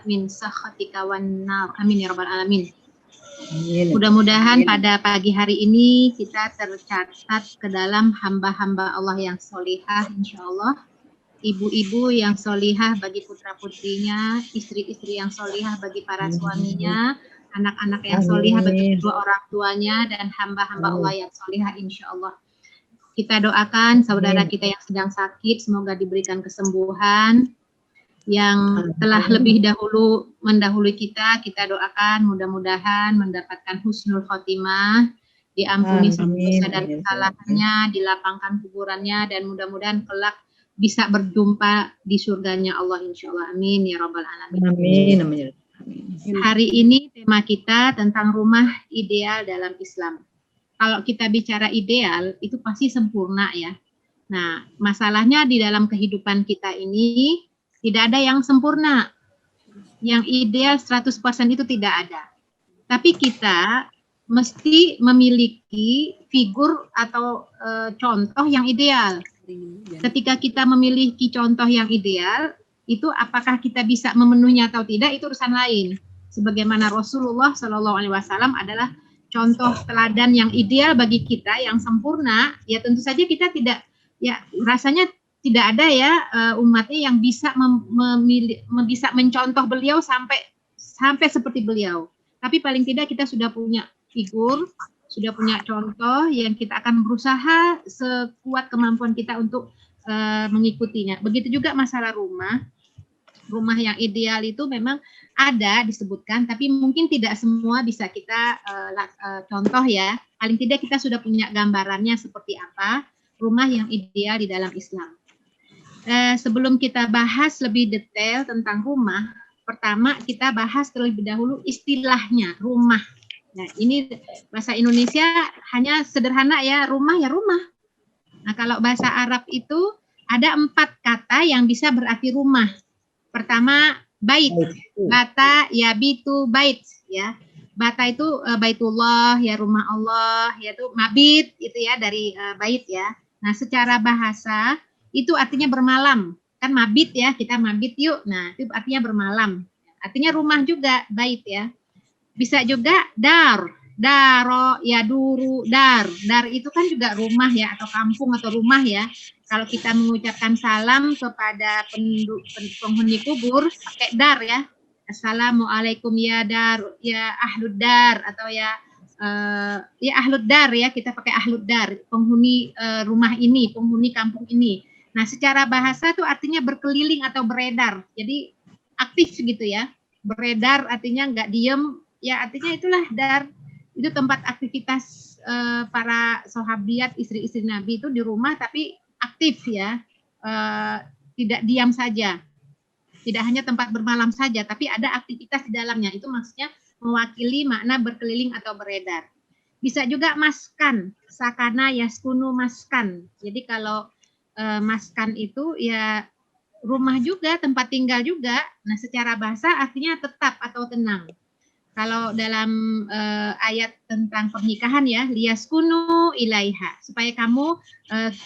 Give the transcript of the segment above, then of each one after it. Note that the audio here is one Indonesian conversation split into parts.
min sakhatika wan nar. Amin ya rabbal alamin. Mudah-mudahan pada pagi hari ini kita tercatat ke dalam hamba-hamba Allah yang solihah, insya Allah. Ibu-ibu yang solihah bagi putra-putrinya, istri-istri yang solihah bagi para suaminya, anak-anak yang solihah bagi kedua orang tuanya, dan hamba-hamba Allah yang solihah, insya Allah. Kita doakan saudara kita yang sedang sakit, semoga diberikan kesembuhan. Yang telah lebih dahulu mendahului kita doakan mudah-mudahan mendapatkan husnul khotimah, diampuni semua dosa dan kesalahannya, dilapangkan kuburannya, dan mudah-mudahan kelak bisa berjumpa di surganya Allah, insya Allah. Amin ya rabbal alamin. Amin. Hari ini tema kita tentang rumah ideal dalam Islam. Kalau kita bicara ideal itu pasti sempurna ya. Nah, masalahnya di dalam kehidupan kita ini tidak ada yang sempurna. Yang ideal 100% itu tidak ada. Tapi kita mesti memiliki figur atau contoh yang ideal. Ketika kita memiliki contoh yang ideal, itu apakah kita bisa memenuhinya atau tidak, itu urusan lain. Sebagaimana Rasulullah SAW adalah contoh teladan yang ideal bagi kita, yang sempurna, ya tentu saja kita tidak, ya rasanya tidak ada ya umatnya yang bisa bisa mencontoh beliau sampai seperti beliau. Tapi paling tidak kita sudah punya figur, sudah punya contoh yang kita akan berusaha sekuat kemampuan kita untuk mengikutinya. Begitu juga masalah rumah. Rumah yang ideal itu memang ada disebutkan, tapi mungkin tidak semua bisa kita contoh ya. Paling tidak kita sudah punya gambarannya seperti apa rumah yang ideal di dalam Islam. Sebelum kita bahas lebih detail tentang rumah, pertama kita bahas terlebih dahulu istilahnya rumah. Nah, ini bahasa Indonesia hanya sederhana ya, rumah ya rumah. Nah, kalau bahasa Arab itu ada 4 kata yang bisa berarti rumah. Pertama, bait. Bata, yabitu, bait. Ya. Bata itu baitullah, ya rumah Allah, yaitu mabit, itu ya dari bait ya. Nah, secara bahasa itu artinya bermalam. Kan mabit ya, kita mabit yuk. Nah, itu artinya bermalam. Artinya rumah juga, bait ya. Bisa juga dar, daro, ya duru, dar. Dar itu kan juga rumah ya, atau kampung atau rumah ya. Kalau kita mengucapkan salam kepada penghuni kubur, pakai dar ya. Assalamualaikum ya dar, ya ahlud dar, atau ya ahlud dar ya, kita pakai ahlud dar, penghuni rumah ini, penghuni kampung ini. Nah, secara bahasa itu artinya berkeliling atau beredar. Jadi aktif gitu ya. Beredar artinya nggak diem. Ya artinya itulah dar, itu tempat aktivitas para sahabiat, istri-istri Nabi itu di rumah tapi aktif ya, tidak diam saja, tidak hanya tempat bermalam saja, tapi ada aktivitas di dalamnya. Itu maksudnya mewakili makna berkeliling atau beredar. Bisa juga maskan, sakana yaskunu maskan. Jadi kalau maskan itu ya rumah juga, tempat tinggal juga. Nah, secara bahasa artinya tetap atau tenang. Kalau dalam ayat tentang pernikahan ya, liyaskunu ilaiha, supaya kamu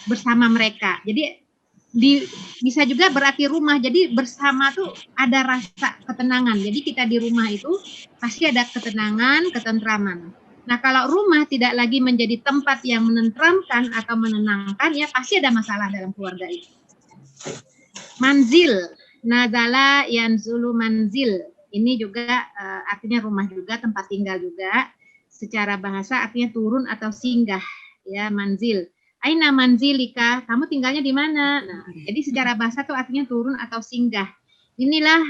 bersama mereka. Jadi bisa juga berarti rumah. Jadi bersama tuh ada rasa ketenangan. Jadi kita di rumah itu pasti ada ketenangan, ketentraman. Nah, kalau rumah tidak lagi menjadi tempat yang menenteramkan atau menenangkan, ya pasti ada masalah dalam keluarga itu. Manzil, nazala yanzulu manzil. Ini juga artinya rumah juga, tempat tinggal juga. Secara bahasa artinya turun atau singgah, ya manzil. Aina manzilika, kamu tinggalnya di mana? Nah, jadi secara bahasa itu artinya turun atau singgah. Inilah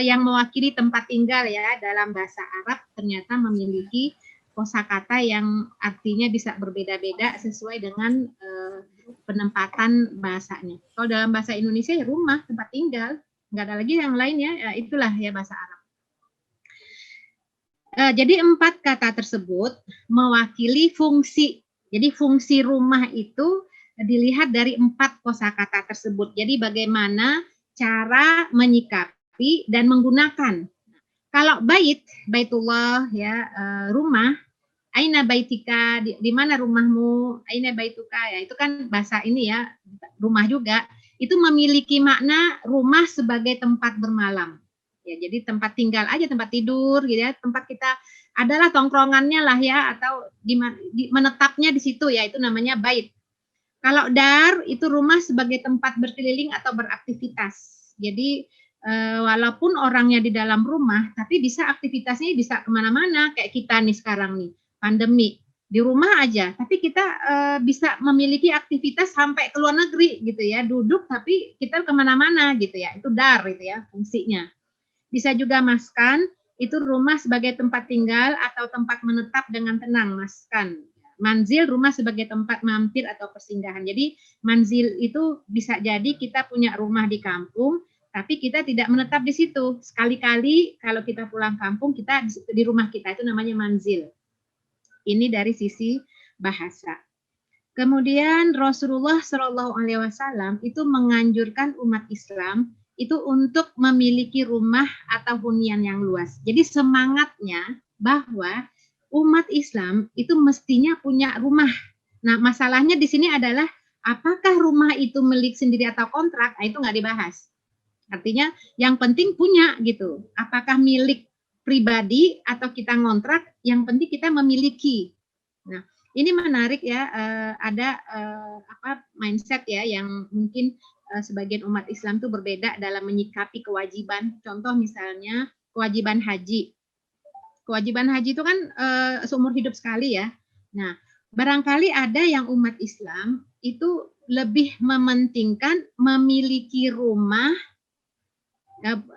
yang mewakili tempat tinggal ya, dalam bahasa Arab ternyata memiliki kosakata yang artinya bisa berbeda-beda sesuai dengan penempatan bahasanya. Kalau dalam bahasa Indonesia ya rumah, tempat tinggal, nggak ada lagi yang lainnya, ya itulah ya bahasa Arab. Jadi 4 kata tersebut mewakili fungsi. Jadi fungsi rumah itu dilihat dari 4 kosakata tersebut. Jadi bagaimana cara menyikapi dan menggunakan. Kalau bait, baitullah ya, rumah, aina baitika, di mana rumahmu, aina baituka, ya itu kan bahasa ini ya, rumah juga. Itu memiliki makna rumah sebagai tempat bermalam. Ya, jadi tempat tinggal aja, tempat tidur gitu ya, tempat kita adalah tongkrongannya lah ya, atau menetapnya di situ ya, itu namanya bait. Kalau dar itu rumah sebagai tempat berkeliling atau beraktivitas. Jadi walaupun orangnya di dalam rumah, tapi bisa aktivitasnya bisa kemana-mana. Kayak kita nih sekarang nih, pandemi di rumah aja, tapi kita bisa memiliki aktivitas sampai ke luar negeri gitu ya, duduk tapi kita kemana-mana gitu ya, itu dar itu ya fungsinya. Bisa juga maskan, itu rumah sebagai tempat tinggal atau tempat menetap dengan tenang, maskan. Manzil, rumah sebagai tempat mampir atau persinggahan. Jadi manzil itu bisa jadi kita punya rumah di kampung, tapi kita tidak menetap di situ. Sekali-kali kalau kita pulang kampung, kita di rumah kita, itu namanya manzil. Ini dari sisi bahasa. Kemudian Rasulullah Shallallahu Alaihi Wasallam itu menganjurkan umat Islam itu untuk memiliki rumah atau hunian yang luas. Jadi semangatnya bahwa umat Islam itu mestinya punya rumah. Nah, masalahnya di sini adalah apakah rumah itu milik sendiri atau kontrak? Nah, itu nggak dibahas. Artinya yang penting punya gitu. Apakah milik pribadi atau kita ngontrak? Yang penting kita memiliki. Nah, ini menarik ya, ada mindset ya yang mungkin sebagian umat Islam itu berbeda dalam menyikapi kewajiban. Contoh misalnya kewajiban haji. Kewajiban haji itu kan seumur hidup sekali ya. Nah, barangkali ada yang umat Islam itu lebih mementingkan memiliki rumah,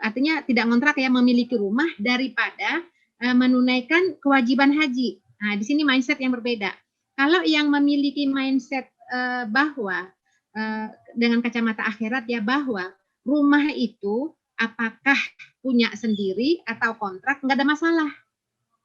artinya tidak ngontrak ya, memiliki rumah daripada menunaikan kewajiban haji. Nah, di sini mindset yang berbeda. Kalau yang memiliki mindset bahwa dengan kacamata akhirat ya, bahwa rumah itu apakah punya sendiri atau kontrak, nggak ada masalah.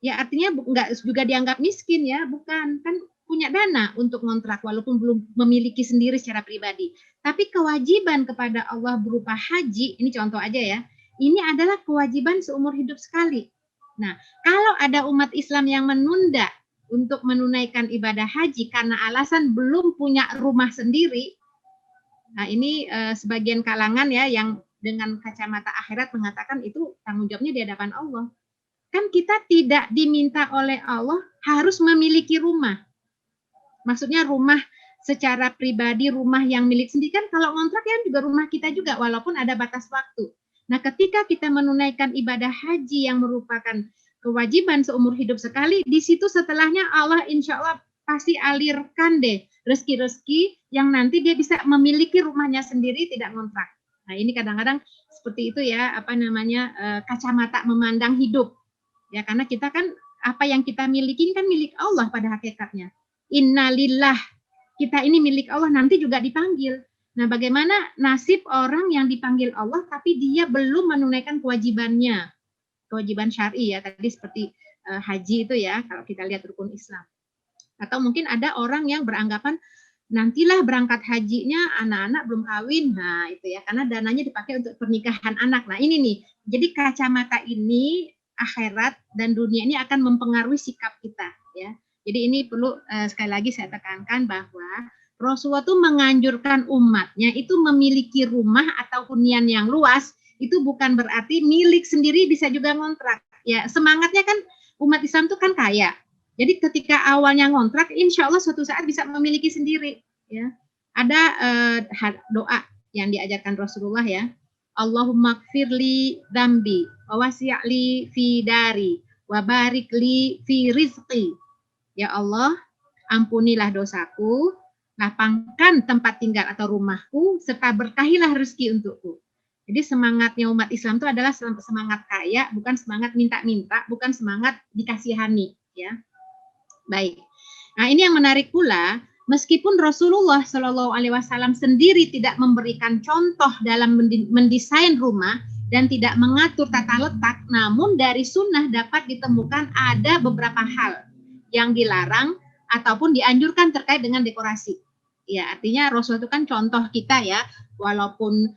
Ya artinya nggak juga dianggap miskin ya, bukan, kan punya dana untuk kontrak walaupun belum memiliki sendiri secara pribadi. Tapi kewajiban kepada Allah berupa haji, ini contoh aja ya, ini adalah kewajiban seumur hidup sekali. Nah, kalau ada umat Islam yang menunda untuk menunaikan ibadah haji karena alasan belum punya rumah sendiri, nah ini sebagian kalangan ya yang dengan kacamata akhirat mengatakan itu tanggung jawabnya di hadapan Allah. Kan kita tidak diminta oleh Allah harus memiliki rumah. Maksudnya rumah secara pribadi, rumah yang milik sendiri, kan kalau ngontrak kan juga rumah kita juga walaupun ada batas waktu. Nah, ketika kita menunaikan ibadah haji yang merupakan kewajiban seumur hidup sekali, di situ setelahnya Allah insya Allah pasti alirkan deh rezeki-rezeki yang nanti dia bisa memiliki rumahnya sendiri, tidak ngontrak. Nah, ini kadang-kadang seperti itu ya, kacamata memandang hidup. Ya, karena kita kan apa yang kita miliki kan milik Allah pada hakikatnya. Innalillah, kita ini milik Allah, nanti juga dipanggil. Nah, bagaimana nasib orang yang dipanggil Allah tapi dia belum menunaikan kewajibannya, kewajiban syar'i ya, tadi seperti haji itu ya, kalau kita lihat rukun Islam. Atau mungkin ada orang yang beranggapan nantilah berangkat hajinya anak-anak belum kawin, nah itu ya, karena dananya dipakai untuk pernikahan anak. Nah ini nih, jadi kacamata ini akhirat dan dunia ini akan mempengaruhi sikap kita ya. Jadi ini perlu sekali lagi saya tekankan bahwa Rasulullah itu menganjurkan umatnya itu memiliki rumah atau hunian yang luas, itu bukan berarti milik sendiri, bisa juga ngontrak. Ya, semangatnya kan umat Islam itu kan kaya. Jadi ketika awalnya ngontrak, insya Allah suatu saat bisa memiliki sendiri. Ya, ada doa yang diajarkan Rasulullah ya. Allahumma gfirli dzambi wa wasi'li fi dari wa barik li fi rizqi. Ya Allah, ampunilah dosaku, lapangkan tempat tinggal atau rumahku, serta berkahilah rezeki untukku. Jadi semangatnya umat Islam itu adalah semangat kaya, bukan semangat minta-minta, bukan semangat dikasihani. Ya, baik. Nah ini yang menarik pula, meskipun Rasulullah Shallallahu Alaihi Wasallam sendiri tidak memberikan contoh dalam mendesain rumah dan tidak mengatur tata letak, namun dari sunnah dapat ditemukan ada beberapa hal yang dilarang ataupun dianjurkan terkait dengan dekorasi. Ya, artinya Rasul itu kan contoh kita ya, walaupun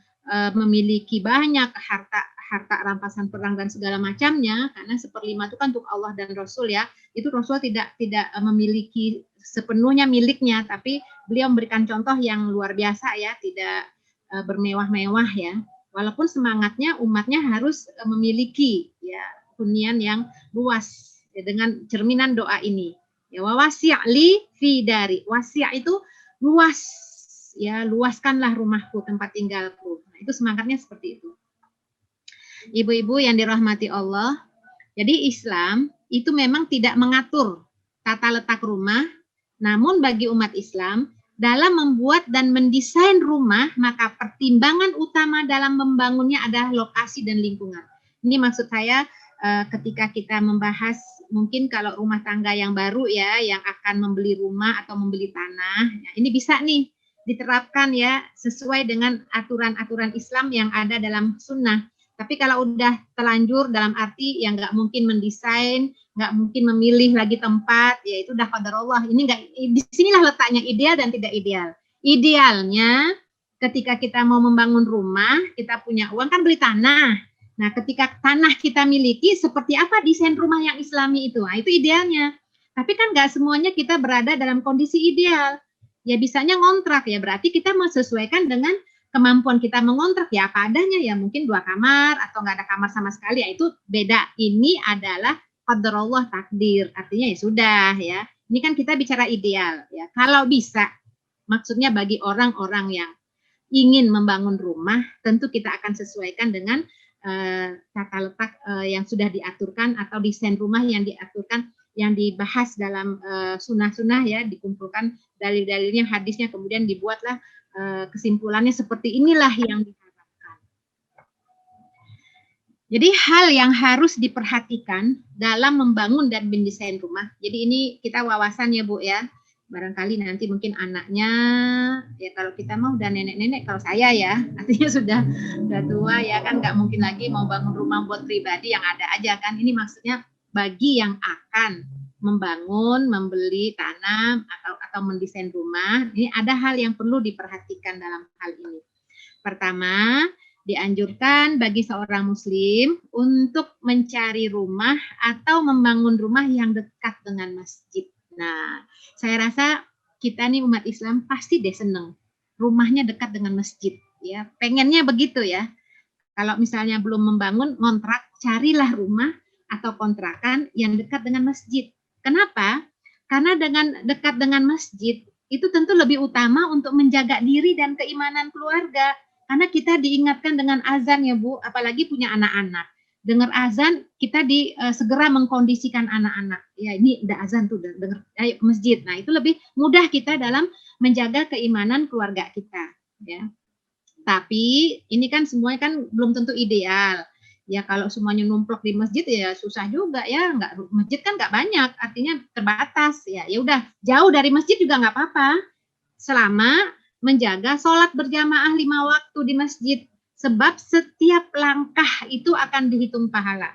memiliki banyak harta rampasan perang dan segala macamnya, karena 1/5 itu kan untuk Allah dan Rasul ya, itu Rasul tidak memiliki sepenuhnya miliknya, tapi beliau memberikan contoh yang luar biasa ya, tidak bermewah-mewah ya, Walaupun semangatnya umatnya harus memiliki ya hunian yang luas ya, dengan cerminan doa ini. Ya wasi'li fi dari. Wasi' itu luas ya, luaskanlah rumahku, tempat tinggalku. Nah, itu semangatnya seperti itu. Ibu-ibu yang dirahmati Allah, jadi Islam itu memang tidak mengatur tata letak rumah, namun bagi umat Islam dalam membuat dan mendesain rumah, maka pertimbangan utama dalam membangunnya adalah lokasi dan lingkungan. Ini maksud saya ketika kita membahas mungkin kalau rumah tangga yang baru ya, yang akan membeli rumah atau membeli tanah, ya, ini bisa nih diterapkan ya sesuai dengan aturan-aturan Islam yang ada dalam sunnah. Tapi kalau udah terlanjur dalam arti yang nggak mungkin mendesain, nggak mungkin memilih lagi tempat, ya itu udah qadarullah. Ini nggak, di sinilah letaknya ideal dan tidak ideal. Idealnya ketika kita mau membangun rumah, kita punya uang kan beli tanah. Nah, ketika tanah kita miliki, seperti apa desain rumah yang Islami itu? Nah, itu idealnya. Tapi kan nggak semuanya kita berada dalam kondisi ideal. Ya bisanya ngontrak ya, berarti kita menyesuaikan dengan kemampuan kita mengontrak ya apa adanya ya, mungkin 2 kamar atau nggak ada kamar sama sekali, ya itu beda. Ini adalah qadarullah, takdir, artinya ya sudah ya. Ini kan kita bicara ideal ya. Kalau bisa, maksudnya bagi orang-orang yang ingin membangun rumah, tentu kita akan sesuaikan dengan tata letak yang sudah diaturkan atau desain rumah yang diaturkan, yang dibahas dalam sunnah-sunnah ya, dikumpulkan dalil-dalilnya, hadisnya, kemudian dibuatlah kesimpulannya seperti inilah yang diharapkan. Jadi hal yang harus diperhatikan dalam membangun dan mendesain rumah. Jadi ini kita wawasan ya Bu ya. Barangkali nanti mungkin anaknya, ya kalau kita mau udah nenek-nenek, kalau saya ya, artinya sudah tua ya kan, nggak mungkin lagi mau bangun rumah buat pribadi yang ada aja kan. Ini maksudnya bagi yang akan membangun, membeli tanah atau mendesain rumah, ini ada hal yang perlu diperhatikan dalam hal ini. Pertama, dianjurkan bagi seorang muslim untuk mencari rumah atau membangun rumah yang dekat dengan masjid. Nah, saya rasa kita nih umat Islam pasti deh seneng rumahnya dekat dengan masjid ya. Pengennya begitu ya. Kalau misalnya belum membangun, ngontrak, carilah rumah atau kontrakan yang dekat dengan masjid. Kenapa? Karena dengan dekat dengan masjid itu tentu lebih utama untuk menjaga diri dan keimanan keluarga. Karena kita diingatkan dengan azan ya Bu, apalagi punya anak-anak. Dengar azan, kita segera mengkondisikan anak-anak. Ya ini udah azan tuh, dengar, ayo ke masjid. Nah itu lebih mudah kita dalam menjaga keimanan keluarga kita. Ya. Tapi ini kan semuanya kan belum tentu ideal. Ya kalau semuanya numplok di masjid ya susah juga ya, masjid kan nggak banyak, artinya terbatas ya. Ya udah jauh dari masjid juga nggak apa-apa, selama menjaga sholat berjamaah 5 waktu di masjid, sebab setiap langkah itu akan dihitung pahala.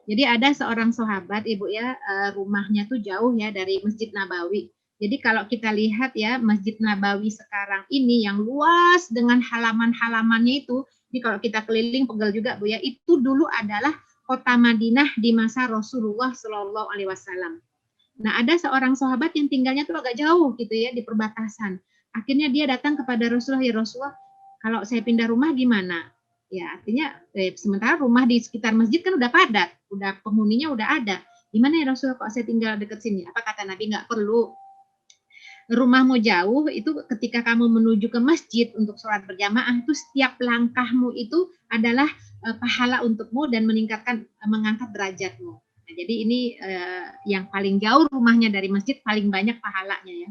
Jadi ada seorang sahabat Ibu ya, rumahnya tuh jauh ya dari Masjid Nabawi. Jadi kalau kita lihat ya Masjid Nabawi sekarang ini yang luas dengan halaman-halamannya itu, jadi kalau kita keliling pegel juga Bu ya, itu dulu adalah kota Madinah di masa Rasulullah Shallallahu Alaihi Wasallam. Nah ada seorang sahabat yang tinggalnya tuh agak jauh gitu ya di perbatasan. Akhirnya dia datang kepada Rasulullah, ya Rasulullah, kalau saya pindah rumah gimana? Ya artinya sementara rumah di sekitar masjid kan udah padat, udah penghuninya udah ada. Gimana ya Rasulullah kalau saya tinggal dekat sini? Apa kata Nabi? Nggak perlu. Rumahmu jauh itu ketika kamu menuju ke masjid untuk sholat berjamaah itu setiap langkahmu itu adalah pahala untukmu dan mengangkat derajatmu. Nah, jadi ini yang paling jauh rumahnya dari masjid paling banyak pahalanya ya.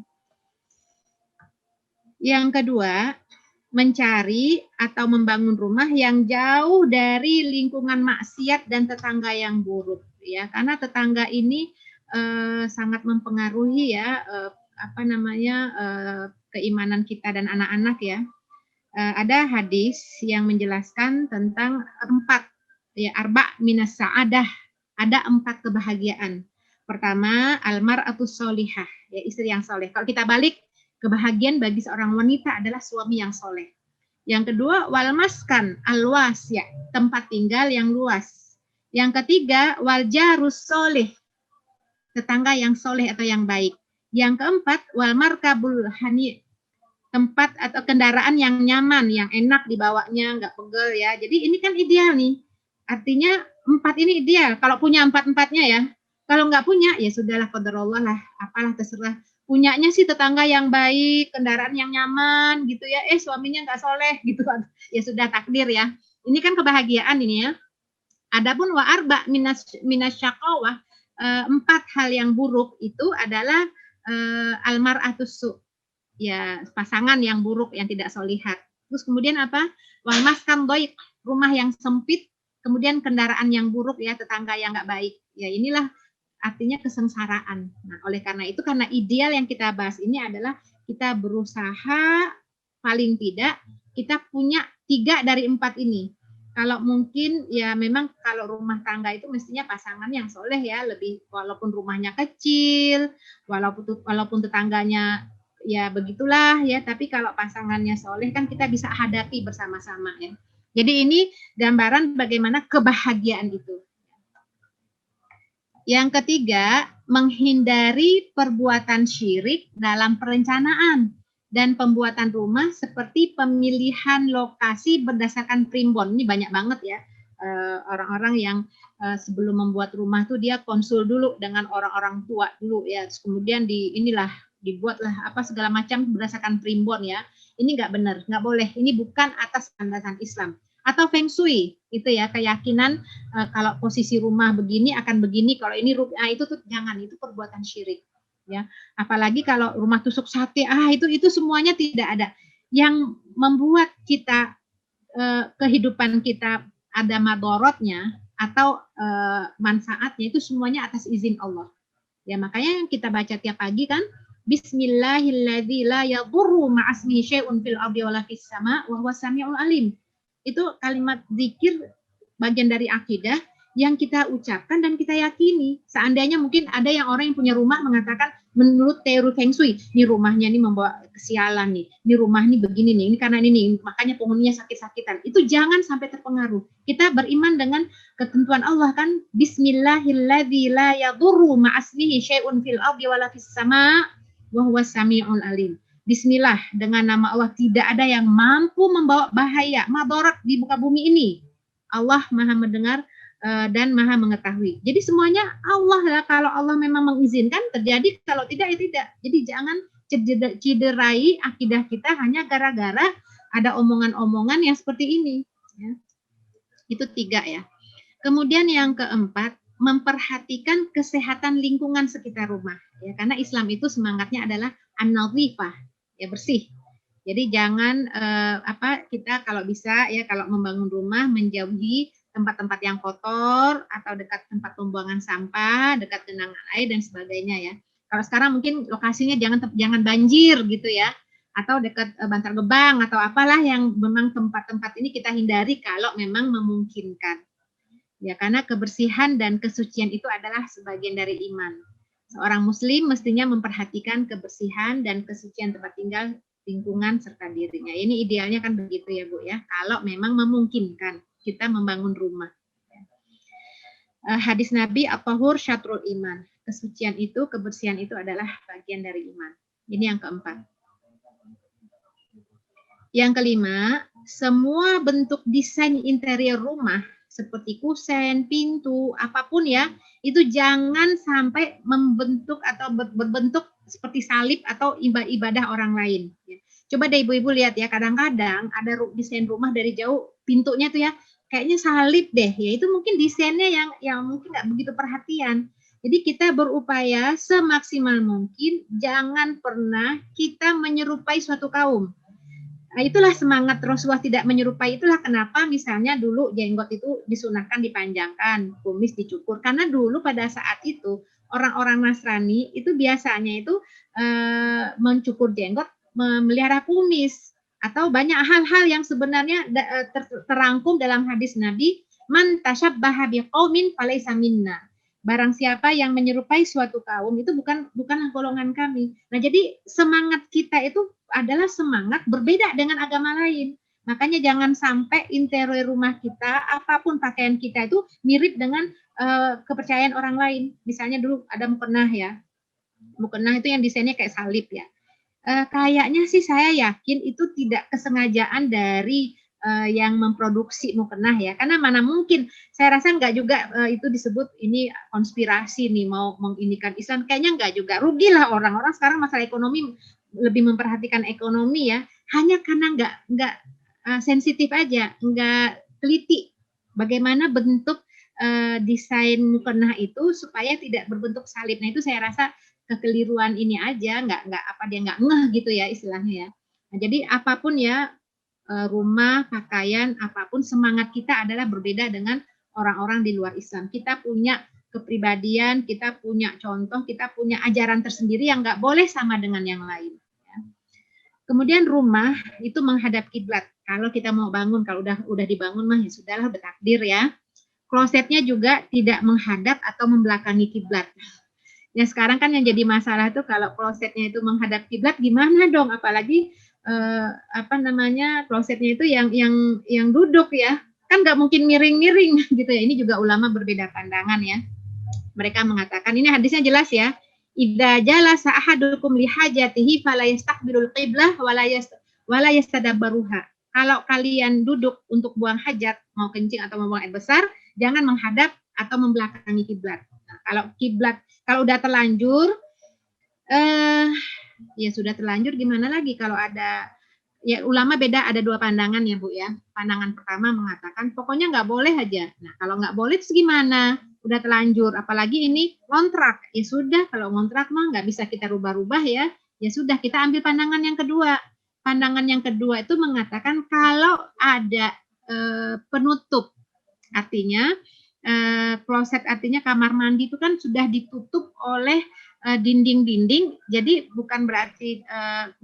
Yang kedua, mencari atau membangun rumah yang jauh dari lingkungan maksiat dan tetangga yang buruk ya, karena tetangga ini sangat mempengaruhi ya keimanan kita dan anak-anak ya. Ada hadis yang menjelaskan tentang 4 arba' minas sa'adah, ada 4 kebahagiaan. Pertama, almar'atus sholihah, ya istri yang soleh. Kalau kita balik, kebahagiaan bagi seorang wanita adalah suami yang soleh. Yang kedua, wal maskan alwas, ya tempat tinggal yang luas. Yang ketiga, wal jarus soleh, tetangga yang soleh atau yang baik. Yang keempat, wal markabul hani, tempat atau kendaraan yang nyaman, yang enak dibawanya, nggak pegel ya. Jadi ini kan ideal nih. Artinya 4 ini ideal. Kalau punya 4-4-nya ya. Kalau nggak punya ya sudahlah, qadarullah lah, apalah terserah. Punyanya sih tetangga yang baik, kendaraan yang nyaman gitu ya. Suaminya nggak soleh gitu. Ya sudah takdir ya. Ini kan kebahagiaan ini ya. Adapun wa arba minasyaqawah, 4 hal yang buruk itu adalah almar'atus su, ya pasangan yang buruk yang tidak solihat. Terus kemudian apa? Wal maskan doik, rumah yang sempit, kemudian kendaraan yang buruk ya, tetangga yang nggak baik. Ya inilah artinya kesengsaraan. Nah, oleh karena itu, karena ideal yang kita bahas ini adalah kita berusaha paling tidak kita punya 3 dari 4 ini. Kalau mungkin ya memang kalau rumah tangga itu mestinya pasangan yang soleh ya, lebih walaupun rumahnya kecil, walaupun tetangganya ya begitulah ya, tapi kalau pasangannya soleh kan kita bisa hadapi bersama-sama ya. Jadi ini gambaran bagaimana kebahagiaan itu. Yang ketiga, menghindari perbuatan syirik dalam perencanaan dan pembuatan rumah seperti pemilihan lokasi berdasarkan primbon. Ini banyak banget ya orang-orang yang sebelum membuat rumah tuh dia konsul dulu dengan orang-orang tua dulu ya. Kemudian dibuatlah apa segala macam berdasarkan primbon ya. Ini nggak benar, nggak boleh. Ini bukan atas landasan Islam. Atau feng shui itu ya, keyakinan kalau posisi rumah begini akan begini, kalau ini itu tuh jangan, itu perbuatan syirik ya. Apalagi kalau rumah tusuk sate, itu semuanya tidak ada. Yang membuat kita kehidupan kita ada madorotnya atau manfaatnya itu semuanya atas izin Allah. Ya makanya yang kita baca tiap pagi kan, Bismillahilladzi la yadurru ma'asmihi syai'un fil ardi wala fis sama' wa huwas samiul alim. Itu kalimat zikir bagian dari akidah yang kita ucapkan dan kita yakini. Seandainya mungkin ada yang orang yang punya rumah mengatakan menurut teori feng shui, ini rumahnya ini membawa kesialan nih, ini rumah ini begini nih, ini karena ini makanya penghuninya sakit-sakitan. Itu jangan sampai terpengaruh. Kita beriman dengan ketentuan Allah kan, Bismillahilladzi la yadurru ma'asmihi syai'un fil ardi wala fis sama' wa huwas samiul alim. Bismillah, dengan nama Allah tidak ada yang mampu membawa bahaya, madarat di muka bumi ini. Allah Maha mendengar dan Maha mengetahui. Jadi semuanya Allah lah, kalau Allah memang mengizinkan terjadi, kalau tidak ya tidak. Jadi jangan cederai akidah kita hanya gara-gara ada omongan-omongan yang seperti ini. Ya. Itu 3 ya. Kemudian yang keempat, memperhatikan kesehatan lingkungan sekitar rumah. Ya, karena Islam itu semangatnya adalah an-nadhifah, ya bersih. Jadi jangan kita kalau bisa ya kalau membangun rumah menjauhi tempat-tempat yang kotor atau dekat tempat pembuangan sampah, dekat genangan air dan sebagainya ya. Kalau sekarang mungkin lokasinya jangan banjir gitu ya, atau dekat Bantar Gebang atau apalah yang memang tempat-tempat ini kita hindari kalau memang memungkinkan. Ya, karena kebersihan dan kesucian itu adalah sebagian dari iman. Seorang muslim mestinya memperhatikan kebersihan dan kesucian tempat tinggal, lingkungan, serta dirinya. Ini idealnya kan begitu ya Bu ya, kalau memang memungkinkan kita membangun rumah. Hadis Nabi, at-tahur syatrul iman. Kesucian itu, kebersihan itu adalah bagian dari iman. Ini yang keempat. Yang kelima, semua bentuk desain interior rumah seperti kusen, pintu, apapun ya, itu jangan sampai membentuk atau berbentuk seperti salib atau ibadah orang lain. Coba deh ibu-ibu lihat ya, kadang-kadang ada desain rumah dari jauh, pintunya tuh ya, kayaknya salib deh, ya itu mungkin desainnya yang mungkin nggak begitu perhatian. Jadi kita berupaya semaksimal mungkin, jangan pernah kita menyerupai suatu kaum. Nah, itulah semangat Rasulullah tidak menyerupai. Itulah kenapa misalnya dulu jenggot itu disunahkan dipanjangkan, kumis dicukur. Karena dulu pada saat itu orang-orang Nasrani itu biasanya itu mencukur jenggot, memelihara kumis, atau banyak hal-hal yang sebenarnya terangkum dalam hadis Nabi, man tasyabbaha biqaumin falaysa minna. Barang siapa yang menyerupai suatu kaum itu bukanlah golongan kami. Nah, jadi semangat kita itu adalah semangat berbeda dengan agama lain. Makanya jangan sampai interior rumah kita, apapun pakaian kita itu mirip dengan kepercayaan orang lain. Misalnya dulu ada mukena ya. Mukena itu yang desainnya kayak salib ya. Kayaknya sih saya yakin itu tidak kesengajaan dari yang memproduksi mukena ya, karena mana mungkin, saya rasa nggak juga itu disebut ini konspirasi nih mau menginikan Islam, kayaknya nggak juga, rugilah orang-orang sekarang masalah ekonomi lebih memperhatikan ekonomi ya, hanya karena nggak sensitif aja, nggak teliti bagaimana bentuk desain mukena itu supaya tidak berbentuk salib. Nah itu saya rasa kekeliruan ini aja, nggak apa dia nggak ngeh gitu ya istilahnya ya. Nah, jadi apapun ya rumah, pakaian, apapun semangat kita adalah berbeda dengan orang-orang di luar Islam. Kita punya kepribadian, kita punya contoh, kita punya ajaran tersendiri yang nggak boleh sama dengan yang lain. Ya. Kemudian rumah itu menghadap kiblat. Kalau kita mau bangun, kalau udah dibangun mah ya sudahlah bertakdir ya. Klosetnya juga tidak menghadap atau membelakangi kiblat. Ya sekarang kan yang jadi masalah tuh kalau klosetnya itu menghadap kiblat gimana dong, apalagi klosetnya itu yang duduk ya, kan nggak mungkin miring-miring gitu ya. Ini juga ulama berbeda pandangan ya. Mereka mengatakan ini hadisnya jelas ya. Idza jalasa ahadukum li hajatihi fala yastaqbilul qiblah wala yastadabbaruha. Kalau kalian duduk untuk buang hajat, mau kencing atau mau buang air besar, jangan menghadap atau membelakangi kiblat. Nah, kalau udah terlanjur ya sudah terlanjur gimana lagi kalau ada ya ulama beda, ada dua pandangan ya Bu ya. Pandangan pertama mengatakan pokoknya nggak boleh aja. Nah kalau nggak boleh terus gimana? Udah terlanjur, apalagi ini kontrak. Ya sudah, kalau kontrak mah nggak bisa kita rubah-rubah ya. Ya sudah, kita ambil pandangan yang kedua. Pandangan yang kedua itu mengatakan kalau ada penutup, artinya kloset artinya kamar mandi itu kan sudah ditutup oleh dinding-dinding, jadi bukan berarti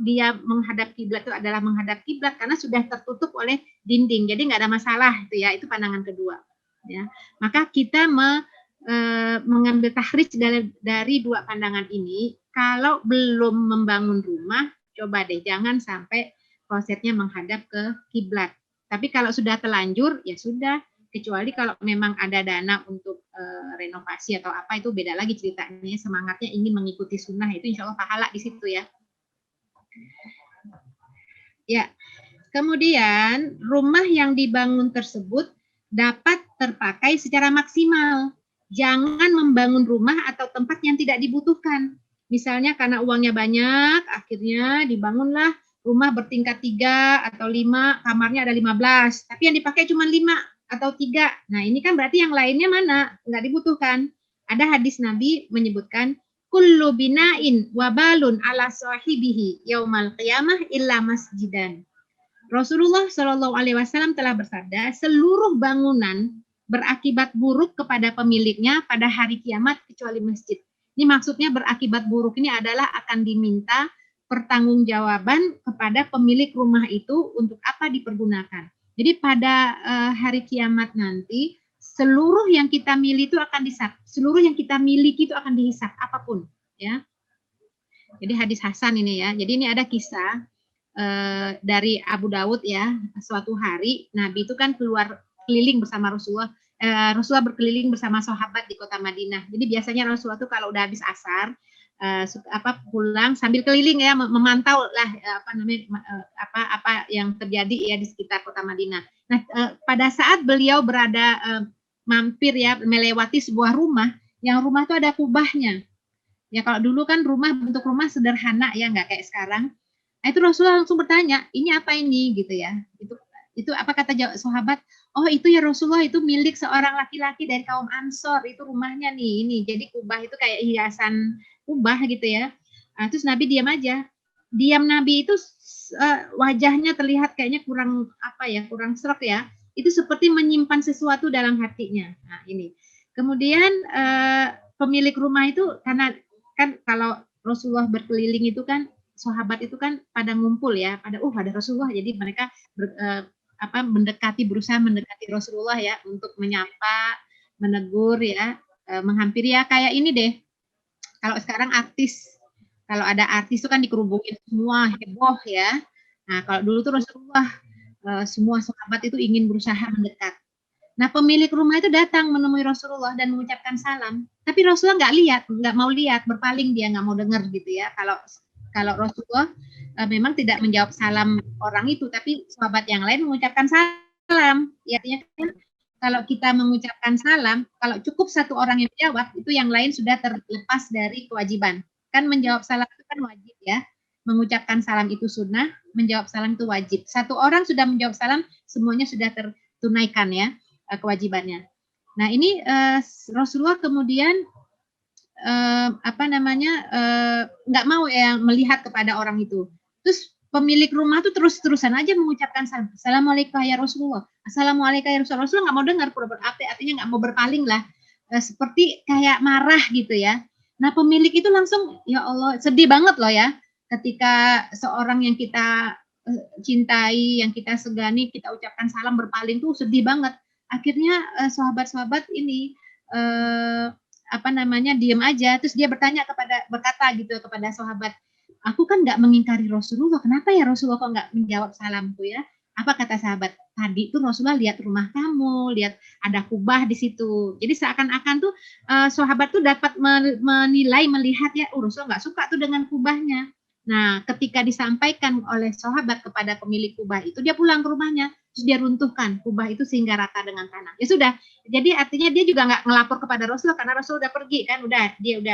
dia menghadap kiblat itu adalah menghadap kiblat karena sudah tertutup oleh dinding, jadi nggak ada masalah itu ya, itu pandangan kedua ya. Maka kita mengambil tahrij dari dua pandangan ini. Kalau belum membangun rumah, coba deh jangan sampai klosetnya menghadap ke kiblat. Tapi kalau sudah terlanjur ya sudah, kecuali kalau memang ada dana untuk renovasi atau apa, itu beda lagi ceritanya, semangatnya ingin mengikuti sunnah, itu insya Allah pahala di situ ya. Ya, kemudian rumah yang dibangun tersebut dapat terpakai secara maksimal. Jangan membangun rumah atau tempat yang tidak dibutuhkan. Misalnya karena uangnya banyak, akhirnya dibangunlah rumah bertingkat 3 atau 5, kamarnya ada 15, tapi yang dipakai cuma 5 atau 3. Nah ini kan berarti yang lainnya mana? Nggak dibutuhkan. Ada hadis Nabi menyebutkan, kullu bina'in wabalun ala sahibihi yaumal qiyamah illa masjidan. Rasulullah Shallallahu Alaihi Wasallam telah bersabda, seluruh bangunan berakibat buruk kepada pemiliknya pada hari kiamat kecuali masjid. Ini maksudnya berakibat buruk ini adalah akan diminta pertanggungjawaban kepada pemilik rumah itu untuk apa dipergunakan. Jadi pada hari kiamat nanti seluruh yang kita miliki itu akan dihisab, seluruh yang kita miliki itu akan dihisab apapun, ya. Jadi hadis Hasan ini ya. Jadi ini ada kisah dari Abu Dawud ya. Suatu hari Nabi itu kan keluar keliling bersama Rasulullah. Rasulullah berkeliling bersama sahabat di kota Madinah. Jadi biasanya Rasulullah tuh kalau udah habis asar pulang sambil keliling ya, memantau lah apa yang terjadi ya di sekitar kota Madinah. Nah pada saat beliau berada mampir ya, melewati sebuah rumah, yang rumah itu ada kubahnya. Ya kalau dulu kan bentuk rumah sederhana ya, nggak kayak sekarang. Nah, itu Rasulullah langsung bertanya, ini apa ini gitu ya. Itu apa kata sahabat? Oh itu ya Rasulullah, itu milik seorang laki-laki dari kaum Ansor, itu rumahnya nih ini. Jadi kubah itu kayak hiasan kubah gitu ya. Nah, terus Nabi diam aja. Diam Nabi itu wajahnya terlihat kayaknya kurang srek ya. Itu seperti menyimpan sesuatu dalam hatinya. Nah ini. Kemudian pemilik rumah itu, karena kan kalau Rasulullah berkeliling itu kan sahabat itu kan pada ngumpul ya, ada Rasulullah, jadi mereka berusaha mendekati Rasulullah ya, untuk menyapa, menegur ya, menghampiri ya, kayak ini deh. Kalau sekarang kalau ada artis itu kan dikerubungin semua, heboh ya. Nah kalau dulu tuh Rasulullah semua sahabat itu ingin berusaha mendekat. Nah pemilik rumah itu datang menemui Rasulullah dan mengucapkan salam, tapi Rasulullah nggak mau lihat, berpaling, dia nggak mau dengar gitu ya. Kalau Rasulullah memang tidak menjawab salam orang itu, tapi sahabat yang lain mengucapkan salam. Ya, artinya kan kalau kita mengucapkan salam, kalau cukup satu orang yang menjawab, itu yang lain sudah terlepas dari kewajiban. Kan menjawab salam itu kan wajib ya. Mengucapkan salam itu sunnah, menjawab salam itu wajib. Satu orang sudah menjawab salam, semuanya sudah tertunaikan ya kewajibannya. Nah ini Rasulullah kemudian nggak mau ya melihat kepada orang itu. Terus pemilik rumah tuh terus-terusan aja mengucapkan salam. Assalamualaikum ya Rasulullah. Assalamualaikum ya Rasulullah. Rasulullah nggak mau dengar, artinya nggak mau berpaling lah. Seperti kayak marah gitu ya. Nah pemilik itu langsung, ya Allah, sedih banget loh ya. Ketika seorang yang kita cintai, yang kita segani, kita ucapkan salam berpaling tuh sedih banget. Akhirnya sahabat-sahabat ini diam aja, terus dia berkata gitu kepada sahabat, aku kan nggak mengingkari Rasulullah, kenapa ya Rasulullah kok nggak menjawab salamku ya? Apa kata sahabat? Tadi tuh Rasulullah lihat rumah kamu, lihat ada kubah di situ. Jadi seakan-akan tuh sahabat tuh dapat menilai, melihat ya, Rasulullah nggak suka tuh dengan kubahnya. Nah, ketika disampaikan oleh sahabat kepada pemilik kubah itu, dia pulang ke rumahnya, terus dia runtuhkan kubah itu sehingga rata dengan tanah. Ya sudah, jadi artinya dia juga nggak ngelapor kepada Rasul karena Rasul udah pergi kan, dia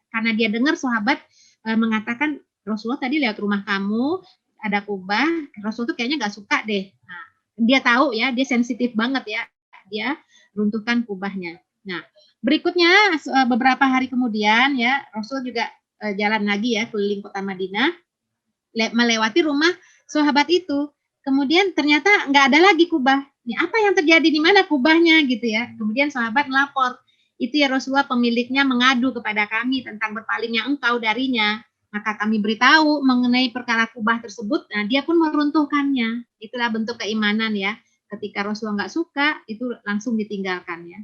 karena dia dengar sahabat mengatakan Rasulullah tadi lihat rumah kamu ada kubah, Rasul tuh kayaknya nggak suka deh. Nah, dia tahu ya, dia sensitif banget ya, dia runtuhkan kubahnya. Nah, berikutnya beberapa hari kemudian ya Rasul juga jalan lagi ya keliling kota Madinah, melewati rumah sahabat itu. Kemudian ternyata nggak ada lagi kubah. Ini apa yang terjadi, di mana kubahnya gitu ya. Kemudian sahabat melapor, itu ya Rasulullah pemiliknya mengadu kepada kami tentang berpalingnya engkau darinya. Maka kami beritahu mengenai perkara kubah tersebut. Nah dia pun meruntuhkannya. Itulah bentuk keimanan ya. Ketika Rasulullah nggak suka, itu langsung ditinggalkan ya.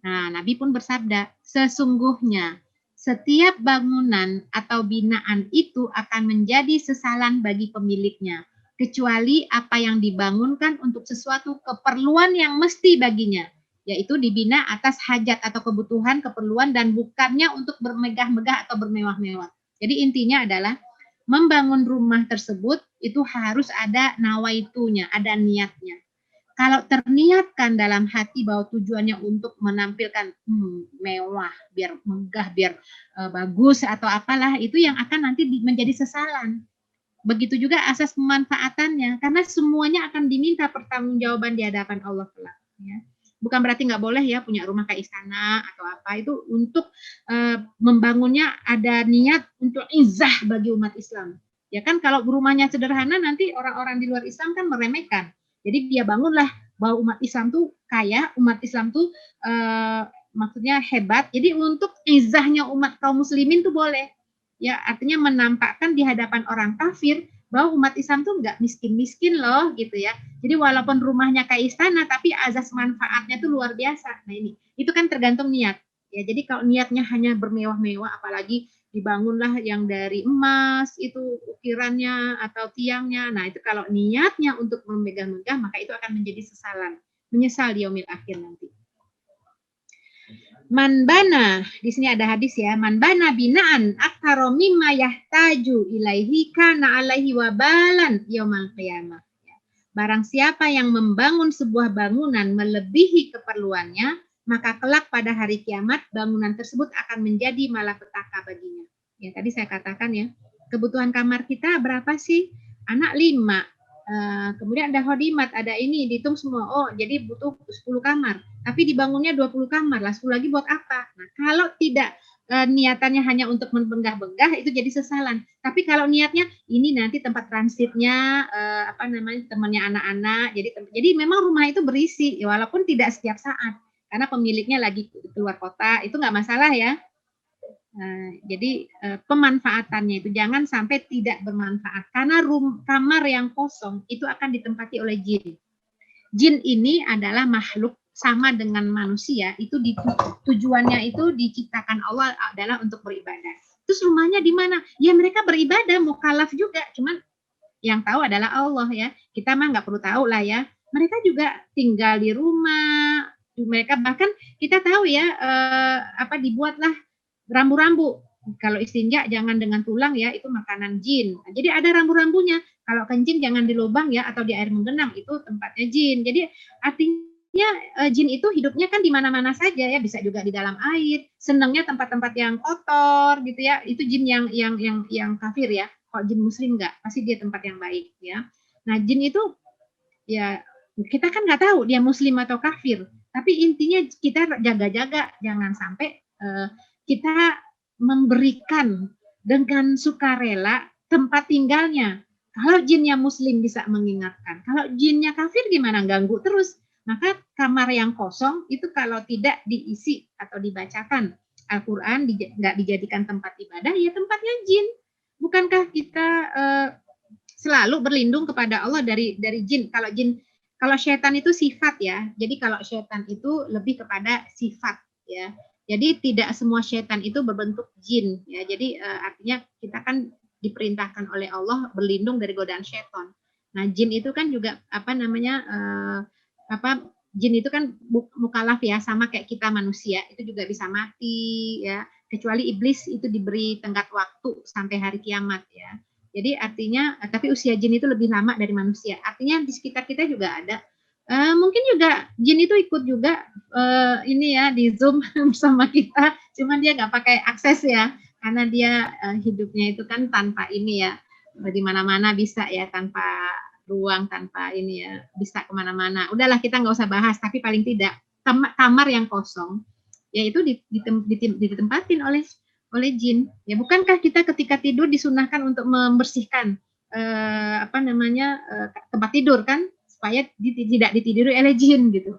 Nah Nabi pun bersabda, sesungguhnya setiap bangunan atau binaan itu akan menjadi sesalan bagi pemiliknya, kecuali apa yang dibangunkan untuk sesuatu keperluan yang mesti baginya, yaitu dibina atas hajat atau kebutuhan, keperluan, dan bukannya untuk bermegah-megah atau bermewah-mewah. Jadi intinya adalah membangun rumah tersebut itu harus ada nawaitunya, ada niatnya. Kalau terniatkan dalam hati bahwa tujuannya untuk menampilkan mewah, biar megah, biar bagus atau apalah, itu yang akan nanti menjadi sesalan. Begitu juga asas pemanfaatannya, karena semuanya akan diminta pertanggungjawaban di hadapan Allah kelak. Ya. Bukan berarti nggak boleh ya punya rumah kayak istana atau apa, itu untuk membangunnya ada niat untuk izah bagi umat Islam. Ya kan kalau rumahnya sederhana nanti orang-orang di luar Islam kan meremehkan. Jadi dia bangunlah bahwa umat Islam tuh kaya, umat Islam tuh maksudnya hebat. Jadi untuk izahnya umat kaum muslimin tuh boleh. Ya artinya menampakkan di hadapan orang kafir bahwa umat Islam tuh nggak miskin-miskin loh gitu ya. Jadi walaupun rumahnya kayak istana tapi azas manfaatnya tuh luar biasa. Nah ini, itu kan tergantung niat. Ya jadi kalau niatnya hanya bermewah-mewah, apalagi dibangunlah yang dari emas itu ukirannya atau tiangnya. Nah itu kalau niatnya untuk memegah-megah maka itu akan menjadi sesalan, menyesal di yaumil akhir nanti. Manbana, di sini ada hadis ya, manbana binaan aktsara mimma yahtaju ilaihi kana alaihi wabalan yaumal qiyamah. Barang siapa yang membangun sebuah bangunan melebihi keperluannya, maka kelak pada hari kiamat bangunan tersebut akan menjadi malapetaka baginya. Ya tadi saya katakan ya, kebutuhan kamar kita berapa sih? Anak 5. Kemudian ada hodimat, ada ini, dihitung semua. Oh, jadi butuh 10 kamar. Tapi dibangunnya 20 kamar lah, 10 lagi buat apa? Nah, kalau tidak niatannya hanya untuk membenggah-benggah itu jadi sesalan. Tapi kalau niatnya ini nanti tempat transitnya temannya anak-anak. Jadi memang rumah itu berisi walaupun tidak setiap saat karena pemiliknya lagi keluar kota, itu nggak masalah ya. Jadi pemanfaatannya itu jangan sampai tidak bermanfaat karena kamar yang kosong itu akan ditempati oleh jin. Jin ini adalah makhluk sama dengan manusia, itu tujuannya itu diciptakan Allah adalah untuk beribadah. Terus rumahnya di mana? Ya mereka beribadah, mukallaf juga, cuman yang tahu adalah Allah ya. Kita mah nggak perlu tahu lah ya. Mereka juga tinggal di rumah, mereka bahkan kita tahu ya dibuatlah rambu-rambu kalau istinja jangan dengan tulang ya, itu makanan jin. Nah, jadi ada rambu-rambunya. Kalau kencing jangan di lubang ya, atau di air menggenang, itu tempatnya jin. Jadi artinya jin itu hidupnya kan di mana-mana saja ya, bisa juga di dalam air. Senangnya tempat-tempat yang kotor gitu ya. Itu jin yang kafir ya. Kalau jin muslim enggak, pasti dia tempat yang baik ya. Nah, jin itu ya kita kan nggak tahu dia muslim atau kafir. Tapi intinya kita jaga-jaga jangan sampai kita memberikan dengan sukarela tempat tinggalnya. Kalau jinnya muslim bisa mengingatkan. Kalau jinnya kafir gimana? Ganggu terus. Maka kamar yang kosong itu kalau tidak diisi atau dibacakan Al-Quran, nggak dijadikan tempat ibadah, ya tempatnya jin. Bukankah kita selalu berlindung kepada Allah dari jin? Kalau syaitan itu sifat ya. Jadi kalau syaitan itu lebih kepada sifat ya. Jadi tidak semua syaitan itu berbentuk jin ya. Jadi artinya kita kan diperintahkan oleh Allah berlindung dari godaan syaitan. Nah, jin itu kan juga jin itu kan mukalaf ya, sama kayak kita manusia, itu juga bisa mati ya. Kecuali iblis itu diberi tenggat waktu sampai hari kiamat ya. Jadi artinya tapi usia jin itu lebih lama dari manusia. Artinya di sekitar kita juga ada. Mungkin juga jin itu ikut juga ini ya di Zoom bersama kita, cuman dia nggak pakai akses ya, karena dia hidupnya itu kan tanpa ini ya, di mana-mana bisa ya, tanpa ruang, tanpa ini ya, bisa kemana-mana. Udahlah kita nggak usah bahas, tapi paling tidak kamar yang kosong, yaitu ditempatin oleh jin. Ya bukankah kita ketika tidur disunahkan untuk membersihkan tempat tidur kan? Supaya tidak ditiduri oleh jin gitu.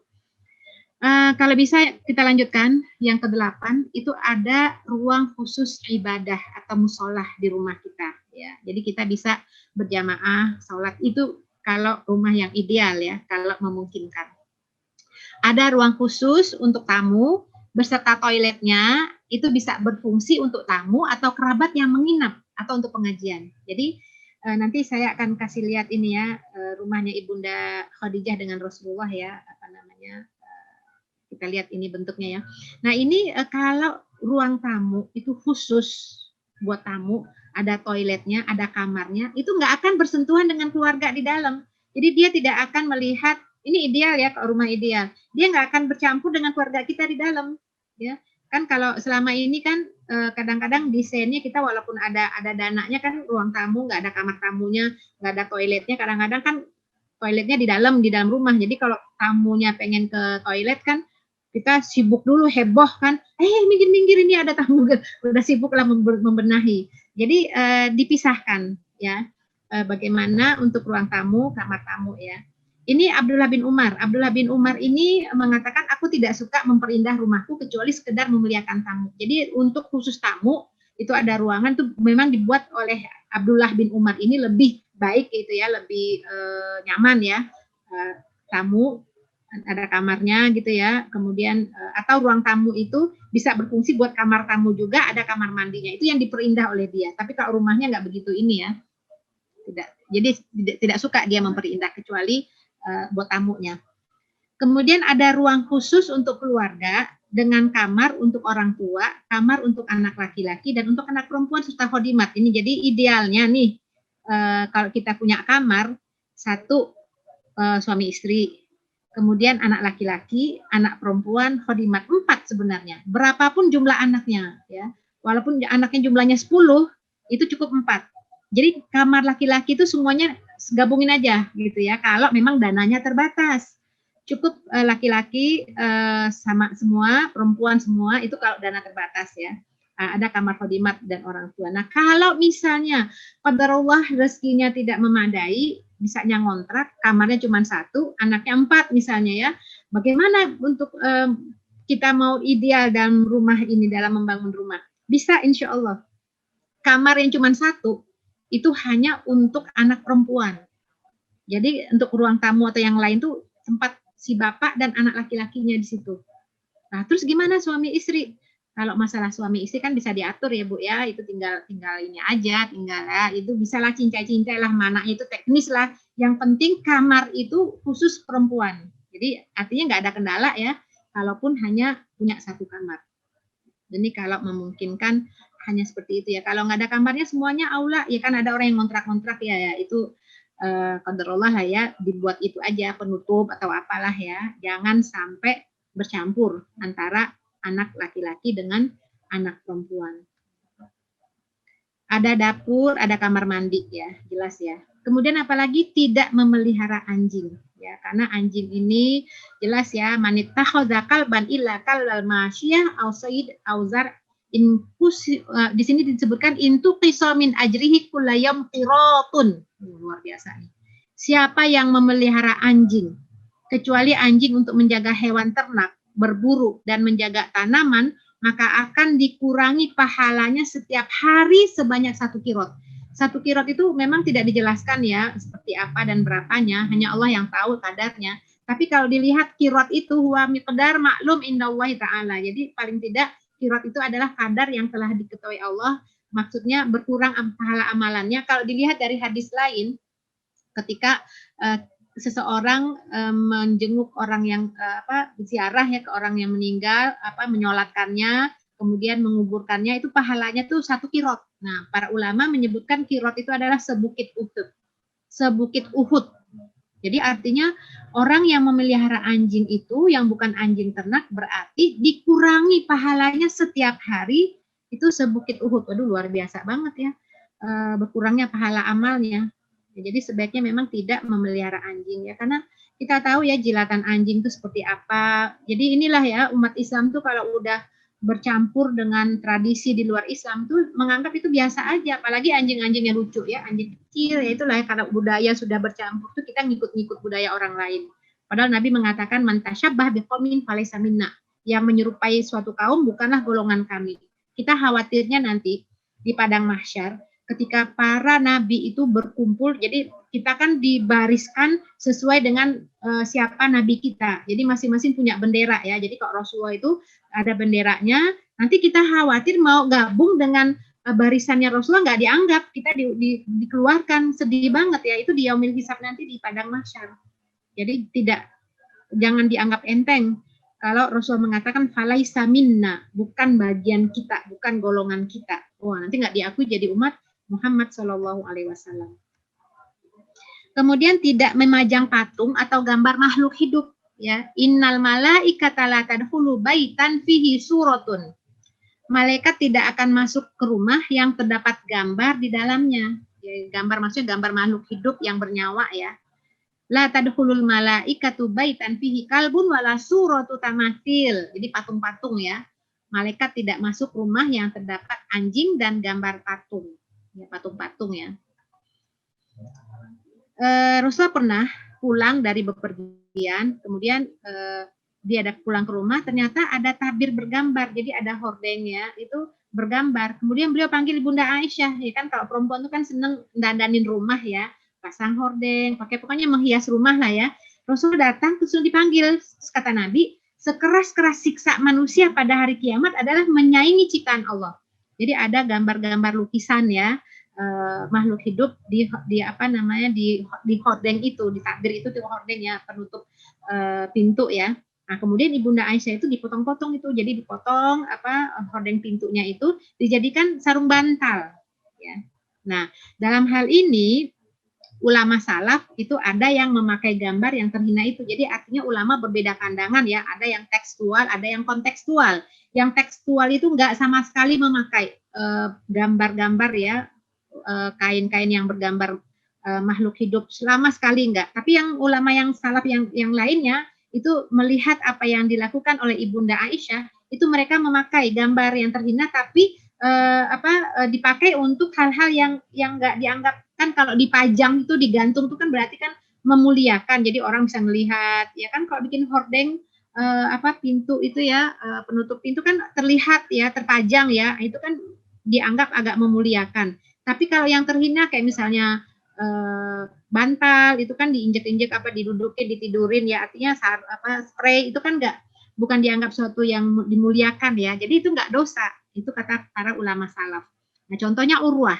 Kalau bisa kita lanjutkan yang ke-8 itu ada ruang khusus ibadah atau musolah di rumah kita ya. Jadi kita bisa berjamaah sholat itu kalau rumah yang ideal ya, kalau memungkinkan. Ada ruang khusus untuk tamu beserta toiletnya, itu bisa berfungsi untuk tamu atau kerabat yang menginap atau untuk pengajian. Jadi nanti saya akan kasih lihat ini ya, rumahnya Ibunda Khadijah dengan Rasulullah ya, kita lihat ini bentuknya ya. Nah ini kalau ruang tamu itu khusus buat tamu, ada toiletnya, ada kamarnya, itu nggak akan bersentuhan dengan keluarga di dalam. Jadi dia tidak akan melihat, ini ideal ya, kalau rumah ideal, dia nggak akan bercampur dengan keluarga kita di dalam ya. Kan kalau selama ini kan kadang-kadang desainnya kita walaupun ada dananya kan, ruang tamu nggak ada kamar tamunya, nggak ada toiletnya, kadang-kadang kan toiletnya di dalam rumah. Jadi kalau tamunya pengen ke toilet kan kita sibuk dulu, heboh kan, minggir-minggir ini ada tamu, udah sibuk lah membenahi. Jadi dipisahkan ya, bagaimana untuk ruang tamu, kamar tamu ya. Ini Abdullah bin Umar. Abdullah bin Umar ini mengatakan, aku tidak suka memperindah rumahku kecuali sekedar memuliakan tamu. Jadi untuk khusus tamu itu ada ruangan tuh memang dibuat oleh Abdullah bin Umar ini lebih baik gitu ya, lebih nyaman ya. Tamu ada kamarnya gitu ya. Kemudian atau ruang tamu itu bisa berfungsi buat kamar tamu juga, ada kamar mandinya. Itu yang diperindah oleh dia. Tapi kalau rumahnya nggak begitu ini ya. Tidak. Jadi tidak suka dia memperindah kecuali buat tamunya. Kemudian ada ruang khusus untuk keluarga dengan kamar untuk orang tua, kamar untuk anak laki-laki dan untuk anak perempuan serta khodimat. Ini jadi idealnya nih kalau kita punya kamar satu suami istri, kemudian anak laki-laki, anak perempuan, khodimat 4 sebenarnya. Berapapun jumlah anaknya ya. Walaupun anaknya jumlahnya 10, itu cukup 4. Jadi kamar laki-laki itu semuanya gabungin aja gitu ya, kalau memang dananya terbatas. Cukup laki-laki sama semua, perempuan semua, itu kalau dana terbatas ya. Ada kamar khodimat dan orang tua. Nah kalau misalnya qadarullah rezekinya tidak memadai, misalnya ngontrak, kamarnya cuma 1, anaknya 4 misalnya ya, bagaimana untuk kita mau ideal dalam rumah ini, dalam membangun rumah? Bisa insya Allah. Kamar yang cuma 1, itu hanya untuk anak perempuan. Jadi untuk ruang tamu atau yang lain tuh tempat si bapak dan anak laki-lakinya di situ. Nah, terus gimana suami istri? Kalau masalah suami istri kan bisa diatur ya Bu ya, itu tinggal ini aja, tinggal ya, itu bisalah cincai-cincai lah, mana itu teknis lah. Yang penting kamar itu khusus perempuan. Jadi artinya nggak ada kendala ya, kalaupun hanya punya 1 kamar. Jadi kalau memungkinkan hanya seperti itu ya. Kalau nggak ada kamarnya semuanya aula, ya kan ada orang yang ngontrak-ngontrak ya itu qadarullah lah ya, dibuat itu aja penutup atau apalah ya. Jangan sampai bercampur antara anak laki-laki dengan anak perempuan. Ada dapur, ada kamar mandi ya, jelas ya. Kemudian apalagi tidak memelihara anjing ya, karena anjing ini jelas ya, manittakhadha kalban illa kalal masyiyah au sayyid au zar di sini disebutkan intu qisamin ajrihi kullayam qiratun. Luar biasa nih. Siapa yang memelihara anjing kecuali anjing untuk menjaga hewan ternak, berburu dan menjaga tanaman, maka akan dikurangi pahalanya setiap hari sebanyak 1 kirot. 1 kirot itu memang tidak dijelaskan ya seperti apa dan berapanya, hanya Allah yang tahu kadarnya. Tapi kalau dilihat kirot itu huwa miqdar maklum indallahi ta'ala. Jadi paling tidak kirot itu adalah kadar yang telah diketahui Allah, maksudnya berkurang pahala amalannya. Kalau dilihat dari hadis lain, ketika seseorang menjenguk orang yang ziarah ya ke orang yang meninggal, menyolatkannya, kemudian menguburkannya, itu pahalanya tuh 1 kirot. Nah, para ulama menyebutkan kirot itu adalah sebukit Uhud. Sebukit Uhud. Jadi artinya orang yang memelihara anjing itu yang bukan anjing ternak berarti dikurangi pahalanya setiap hari itu sebukit Uhud. Waduh, luar biasa banget ya. Berkurangnya pahala amalnya. Jadi sebaiknya memang tidak memelihara anjing ya, karena kita tahu ya jilatan anjing itu seperti apa. Jadi inilah ya, umat Islam tuh kalau udah bercampur dengan tradisi di luar Islam tuh menganggap itu biasa aja, apalagi anjing-anjing yang lucu ya, anjing kecil ya, itulah ya, karena budaya sudah bercampur tuh kita ngikut-ngikut budaya orang lain. Padahal Nabi mengatakan man tasyabbah biqaumin falaysa minna, yang menyerupai suatu kaum bukanlah golongan kami. Kita khawatirnya nanti di padang mahsyar ketika para nabi itu berkumpul, jadi kita kan dibariskan sesuai dengan siapa nabi kita. Jadi masing-masing punya bendera ya. Jadi kalau Rasulullah itu ada benderanya, nanti kita khawatir mau gabung dengan barisannya Rasulullah nggak dianggap, kita dikeluarkan, sedih banget ya. Itu di yaumil hisab nanti di padang mahsyar. Jadi jangan dianggap enteng. Kalau Rasulullah mengatakan falaisa minna, bukan bagian kita, bukan golongan kita. Wah, nanti nggak diakui jadi umat Muhammad Shallallahu Alaihi Wasallam. Kemudian tidak memajang patung atau gambar makhluk hidup. Ya, innal malaikata la tadkhulu baitan fihi suratun. Malaikat tidak akan masuk ke rumah yang terdapat gambar di dalamnya. Ya, gambar maksudnya gambar makhluk hidup yang bernyawa ya. La tadkhulul malaikatu baitan fihi kalbun wala suratu tamathil. Jadi patung-patung ya. Malaikat tidak masuk rumah yang terdapat anjing dan gambar patung. Ya, patung-patung ya. Rasulullah pernah pulang dari bepergian, kemudian dia ada pulang ke rumah, ternyata ada tabir bergambar, jadi ada hordengnya itu bergambar. Kemudian beliau panggil Bunda Aisyah, ya kan kalau perempuan itu kan seneng dandanin rumah ya, pasang hordeng, pakai pokoknya menghias rumah lah ya. Rasul datang terus dipanggil, kata Nabi, sekeras-keras siksa manusia pada hari kiamat adalah menyaingi ciptaan Allah. Jadi ada gambar-gambar lukisan ya, makhluk hidup di hordeng itu, di takbir itu, di hordeng ya, penutup pintu ya. Nah, kemudian Ibunda Aisyah itu dipotong-potong itu, jadi dipotong hordeng pintunya itu dijadikan sarung bantal ya. Nah, dalam hal ini ulama salaf itu ada yang memakai gambar yang terhina itu. Jadi artinya ulama berbeda pandangan ya, ada yang tekstual, ada yang kontekstual. Yang tekstual itu enggak sama sekali memakai gambar-gambar ya, kain-kain yang bergambar makhluk hidup, selama sekali enggak. Tapi yang ulama yang salaf yang lainnya itu melihat apa yang dilakukan oleh Ibunda Aisyah, itu mereka memakai gambar yang terhina tapi dipakai untuk hal-hal yang enggak dianggap, kan kalau dipajang itu digantung itu kan berarti kan memuliakan, jadi orang bisa melihat ya kan. Kalau bikin hordeng pintu itu ya, penutup pintu kan terlihat ya, terpajang ya, itu kan dianggap agak memuliakan. Tapi kalau yang terhina kayak misalnya bantal itu kan diinjek-injek, didudukin, ditidurin ya, artinya spray itu kan bukan dianggap suatu yang dimuliakan ya. Jadi itu enggak dosa, itu kata para ulama salaf. Nah, contohnya Urwah,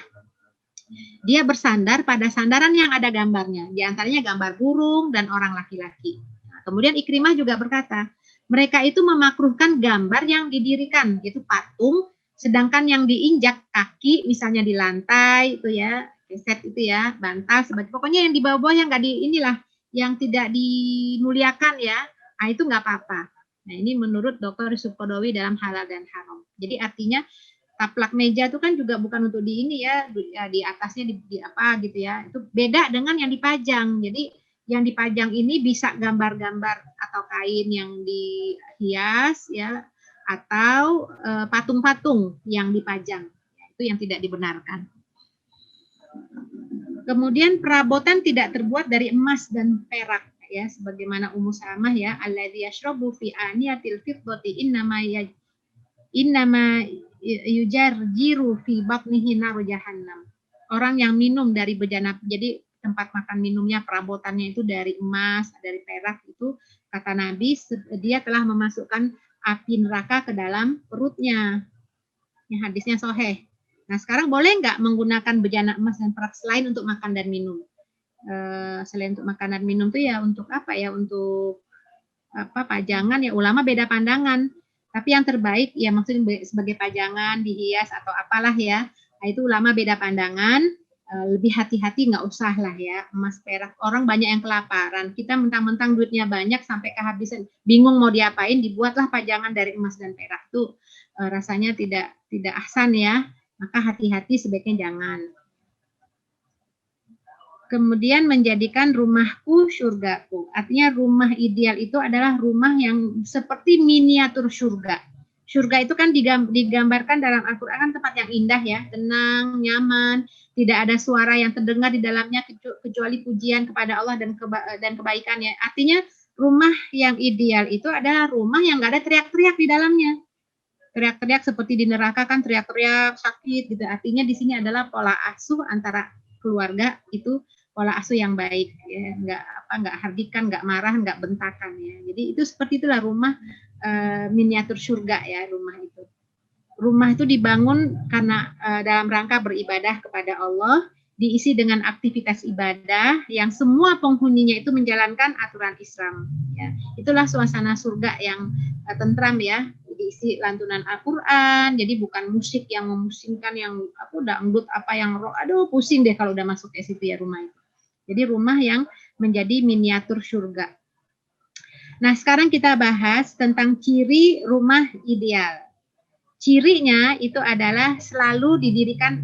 dia bersandar pada sandaran yang ada gambarnya, di antaranya gambar burung dan orang laki-laki. Nah, kemudian Ikrimah juga berkata, mereka itu memakruhkan gambar yang didirikan, yaitu patung, Sedangkan yang diinjak kaki, misalnya di lantai itu ya, keset itu ya, bantal, pokoknya yang di bawah-bawah yang nggak di inilah, yang tidak dimuliakan ya, nah itu nggak apa-apa. Nah ini menurut Dr. Sukodowi dalam Halal dan Haram. Jadi artinya taplak meja itu kan juga bukan untuk di ini ya, di atasnya di apa gitu ya. Itu beda dengan yang dipajang. Jadi yang dipajang ini bisa gambar-gambar atau kain yang dihias ya, atau patung-patung yang dipajang. Itu yang tidak dibenarkan. Kemudian perabotan tidak terbuat dari emas dan perak ya, sebagaimana Ummu Salamah ya, alladzi yashrabu fi aniyatil fiddati innama yujarjiru fi batnihi nar jahannam. Orang yang minum dari bejana, jadi tempat makan minumnya perabotannya itu dari emas, dari perak, itu kata Nabi dia telah memasukkan api neraka ke dalam perutnya. Ya, hadisnya sahih. Nah, sekarang boleh nggak menggunakan bejana emas dan perak selain untuk makan dan minum? Selain untuk makan dan minum itu ya untuk apa ya? Untuk apa, pajangan ya, ulama beda pandangan. Tapi yang terbaik ya maksudnya sebagai pajangan, dihias atau apalah ya. Nah, itu ulama beda pandangan. Lebih hati-hati, nggak usah lah ya emas perak. Orang banyak yang kelaparan. Kita mentang-mentang duitnya banyak sampai kehabisan, bingung mau diapain, dibuatlah pajangan dari emas dan perak. Tuh rasanya tidak ahsan ya. Maka hati-hati, sebaiknya jangan. Kemudian menjadikan rumahku surgaku. Artinya rumah ideal itu adalah rumah yang seperti miniatur surga. Surga itu kan digambarkan dalam Al-Quran kan tempat yang indah ya, tenang, nyaman, tidak ada suara yang terdengar di dalamnya kecuali pujian kepada Allah dan kebaikannya. Artinya rumah yang ideal itu adalah rumah yang nggak ada teriak-teriak di dalamnya. Teriak-teriak seperti di neraka kan teriak-teriak sakit gitu. Artinya di sini adalah pola asuh antara keluarga itu pola asuh yang baik ya, nggak hardikan, nggak marah, nggak bentakan ya. Jadi itu seperti itulah rumah miniatur surga ya, rumah itu. Rumah itu dibangun karena dalam rangka beribadah kepada Allah, diisi dengan aktivitas ibadah yang semua penghuninya itu menjalankan aturan Islam ya. Itulah suasana surga yang tentram ya, diisi lantunan Al-Quran, jadi bukan musik yang memusingkan, yang dangdut apa yang aduh pusing deh kalau udah masuk ke situ ya rumah itu. Jadi rumah yang menjadi miniatur surga. Nah, sekarang kita bahas tentang ciri rumah ideal. Cirinya itu adalah selalu didirikan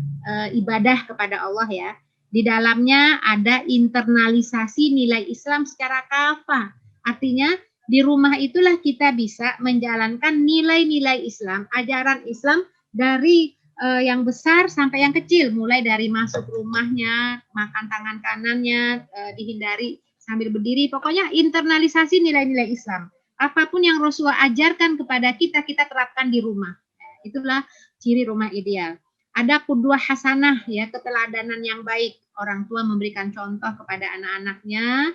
ibadah kepada Allah ya. Di dalamnya ada internalisasi nilai Islam secara kafah. Artinya di rumah itulah kita bisa menjalankan nilai-nilai Islam, ajaran Islam dari yang besar sampai yang kecil, mulai dari masuk rumahnya, makan tangan kanannya, dihindari sambil berdiri, pokoknya internalisasi nilai-nilai Islam. Apapun yang Rasulullah ajarkan kepada kita, kita terapkan di rumah. Itulah ciri rumah ideal. Ada qudwah hasanah ya, keteladanan yang baik. Orang tua memberikan contoh kepada anak-anaknya,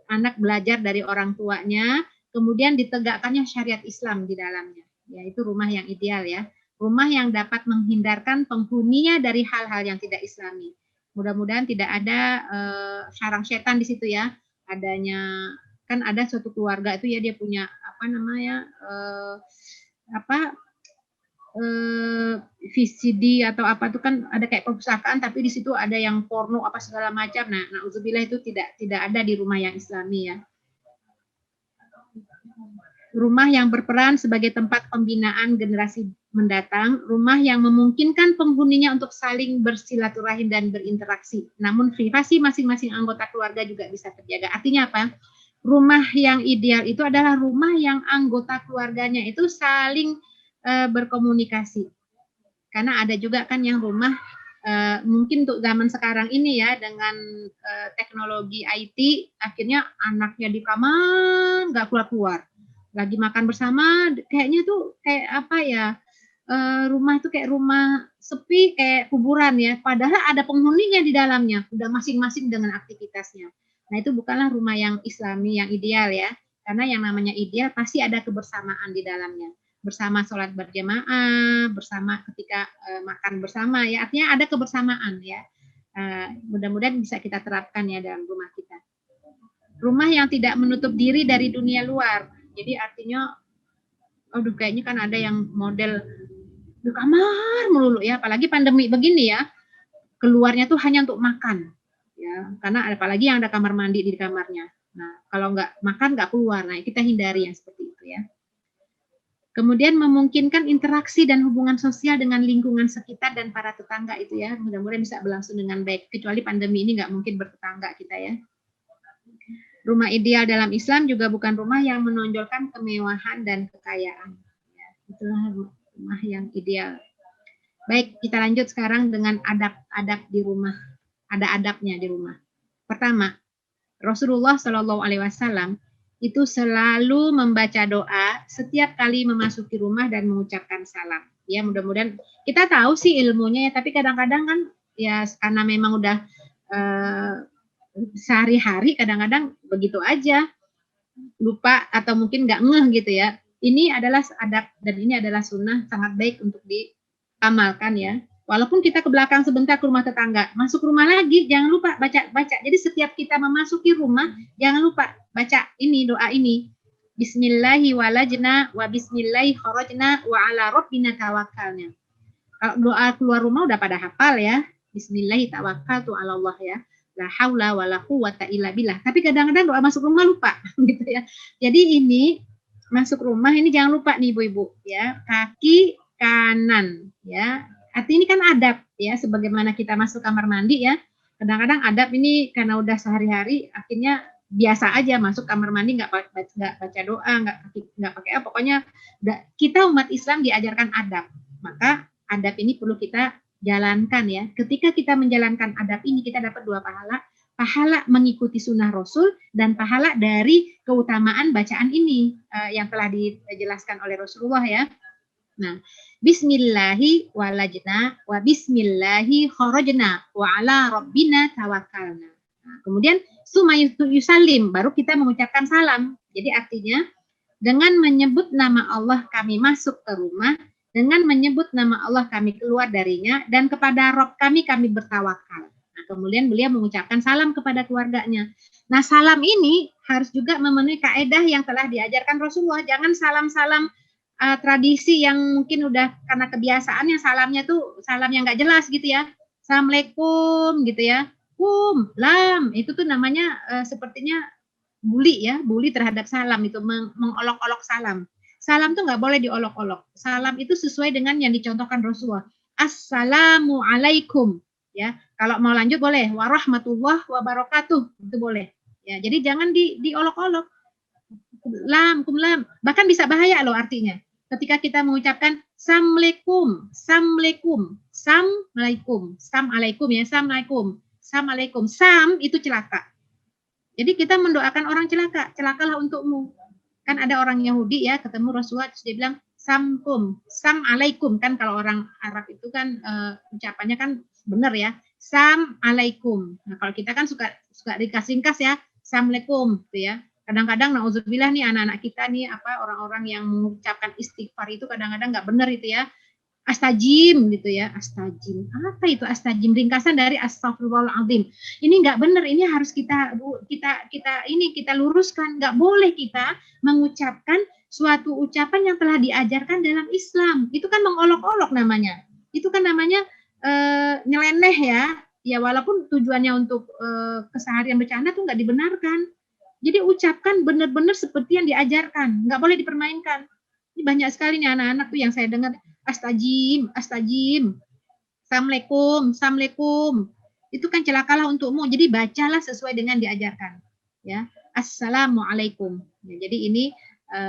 anak belajar dari orang tuanya, kemudian ditegakkannya syariat Islam di dalamnya. Ya, itu rumah yang ideal ya. Rumah yang dapat menghindarkan penghuninya dari hal-hal yang tidak Islami. Mudah-mudahan tidak ada sarang setan di situ ya. Adanya kan ada suatu keluarga itu ya, dia punya apa namanya VCD atau apa itu kan ada kayak perpustakaan, tapi di situ ada yang porno apa segala macam. Nah, nauzubillah itu tidak ada di rumah yang Islami ya. Rumah yang berperan sebagai tempat pembinaan generasi mendatang, rumah yang memungkinkan penghuninya untuk saling bersilaturahim dan berinteraksi. Namun privasi masing-masing anggota keluarga juga bisa terjaga. Artinya apa? Rumah yang ideal itu adalah rumah yang anggota keluarganya itu saling berkomunikasi. Karena ada juga kan yang rumah mungkin untuk zaman sekarang ini ya, dengan teknologi IT, akhirnya anaknya di kamar nggak keluar-keluar. Lagi makan bersama, kayaknya tuh kayak apa ya, rumah itu kayak rumah sepi, kayak kuburan ya. Padahal ada penghuninya di dalamnya, udah masing-masing dengan aktivitasnya. Nah itu bukanlah rumah yang Islami, yang ideal ya. Karena yang namanya ideal pasti ada kebersamaan di dalamnya. Bersama sholat berjamaah, bersama ketika makan bersama ya. Artinya ada kebersamaan ya. Mudah-mudahan bisa kita terapkan ya dalam rumah kita. Rumah yang tidak menutup diri dari dunia luar. Jadi artinya, aduh kayaknya kan ada yang model di kamar melulu ya, apalagi pandemi begini ya, keluarnya tuh hanya untuk makan ya, karena apalagi yang ada kamar mandi di kamarnya. Nah, kalau nggak makan nggak keluar. Nah, kita hindari yang seperti itu ya. Kemudian memungkinkan interaksi dan hubungan sosial dengan lingkungan sekitar dan para tetangga itu ya, mudah-mudahan bisa berlangsung dengan baik. Kecuali pandemi ini nggak mungkin bertetangga kita ya. Rumah ideal dalam Islam juga bukan rumah yang menonjolkan kemewahan dan kekayaan. Ya, itulah rumah yang ideal. Baik, kita lanjut sekarang dengan adab-adab di rumah. Ada adabnya di rumah. Pertama, Rasulullah Shallallahu Alaihi Wasallam itu selalu membaca doa setiap kali memasuki rumah dan mengucapkan salam. Ya, mudah-mudahan kita tahu sih ilmunya ya, tapi kadang-kadang kan ya karena memang udah sehari-hari kadang-kadang begitu aja, lupa atau mungkin nggak ngeh gitu ya. Ini adalah adab dan ini adalah sunnah sangat baik untuk diamalkan ya. Walaupun kita ke belakang sebentar ke rumah tetangga, masuk rumah lagi, jangan lupa baca. Jadi setiap kita memasuki rumah, jangan lupa baca ini, doa ini. Bismillahi walajna wa bismillahi kharajna wa ala rabbina tawakkalna. Kalau doa keluar rumah udah pada hafal ya. Bismillahi tawakkaltu ala Allah ya. La haula wala quwata illa billah. Tapi kadang-kadang doa masuk rumah lupa gitu ya. Jadi ini masuk rumah ini jangan lupa nih Ibu-ibu ya. Kaki kanan ya. Arti ini kan adab ya, sebagaimana kita masuk kamar mandi ya. Kadang-kadang adab ini karena udah sehari-hari akhirnya biasa aja masuk kamar mandi nggak baca doa, nggak pakai apa, pokoknya kita umat Islam diajarkan adab. Maka adab ini perlu kita jalankan ya. Ketika kita menjalankan adab ini kita dapat 2 pahala. Pahala mengikuti sunnah Rasul dan pahala dari keutamaan bacaan ini yang telah dijelaskan oleh Rasulullah ya. Nah, bismillahi walajna wa bismillahi kharajna wa ala rabbina tawakkalna. Nah, kemudian yusallim, baru kita mengucapkan salam. Jadi artinya dengan menyebut nama Allah kami masuk ke rumah, dengan menyebut nama Allah kami keluar darinya, dan kepada Rabb kami bertawakal. Nah, kemudian beliau mengucapkan salam kepada keluarganya. Nah, salam ini harus juga memenuhi kaedah yang telah diajarkan Rasulullah. Jangan salam-salam tradisi yang mungkin udah karena kebiasaannya salamnya tuh salam yang nggak jelas gitu ya. Assalamualaikum gitu ya. Lam, itu tuh namanya sepertinya bully ya, bully terhadap salam itu, mengolok-olok salam. Salam tuh nggak boleh diolok-olok. Salam itu sesuai dengan yang dicontohkan Rasulullah. Assalamualaikum ya. Kalau mau lanjut boleh warahmatullah wabarakatuh, itu boleh. Ya, jadi jangan diolok-olok. Lam, bahkan bisa bahaya loh artinya. Ketika kita mengucapkan Assalamualaikum, Assalamualaikum, Assalamualaikum, Assalamualaikum ya, Assalamualaikum, Assalamualaikum, Sam itu celaka. Jadi kita mendoakan orang celaka, celakalah untukmu. Kan ada orang Yahudi ya, ketemu Rasulullah, terus dia bilang, Samkum, Assalamualaikum. Kan kalau orang Arab itu kan ucapannya kan benar ya, Assalamualaikum. Nah kalau kita kan suka dikasih-kas ya, Assalamualaikum gitu ya. Kadang-kadang nauzubillah nih anak-anak kita nih orang-orang yang mengucapkan istighfar itu kadang-kadang nggak benar itu ya. Astajim gitu ya, astajim. Apa itu astajim? Ringkasan dari astagfirullahaladzim. Ini nggak benar, ini harus kita luruskan. Nggak boleh kita mengucapkan suatu ucapan yang telah diajarkan dalam Islam. Itu kan mengolok-olok namanya. Itu kan namanya nyeleneh ya. Ya walaupun tujuannya untuk keseharian bercanda tuh nggak dibenarkan. Jadi ucapkan benar-benar seperti yang diajarkan, nggak boleh dipermainkan. Ini banyak sekali nih anak-anak tuh yang saya dengar, astajim, astajim, assalamualaikum, assalamualaikum. Itu kan celakalah untukmu. Jadi bacalah sesuai dengan diajarkan. Ya, assalamualaikum. Ya, jadi ini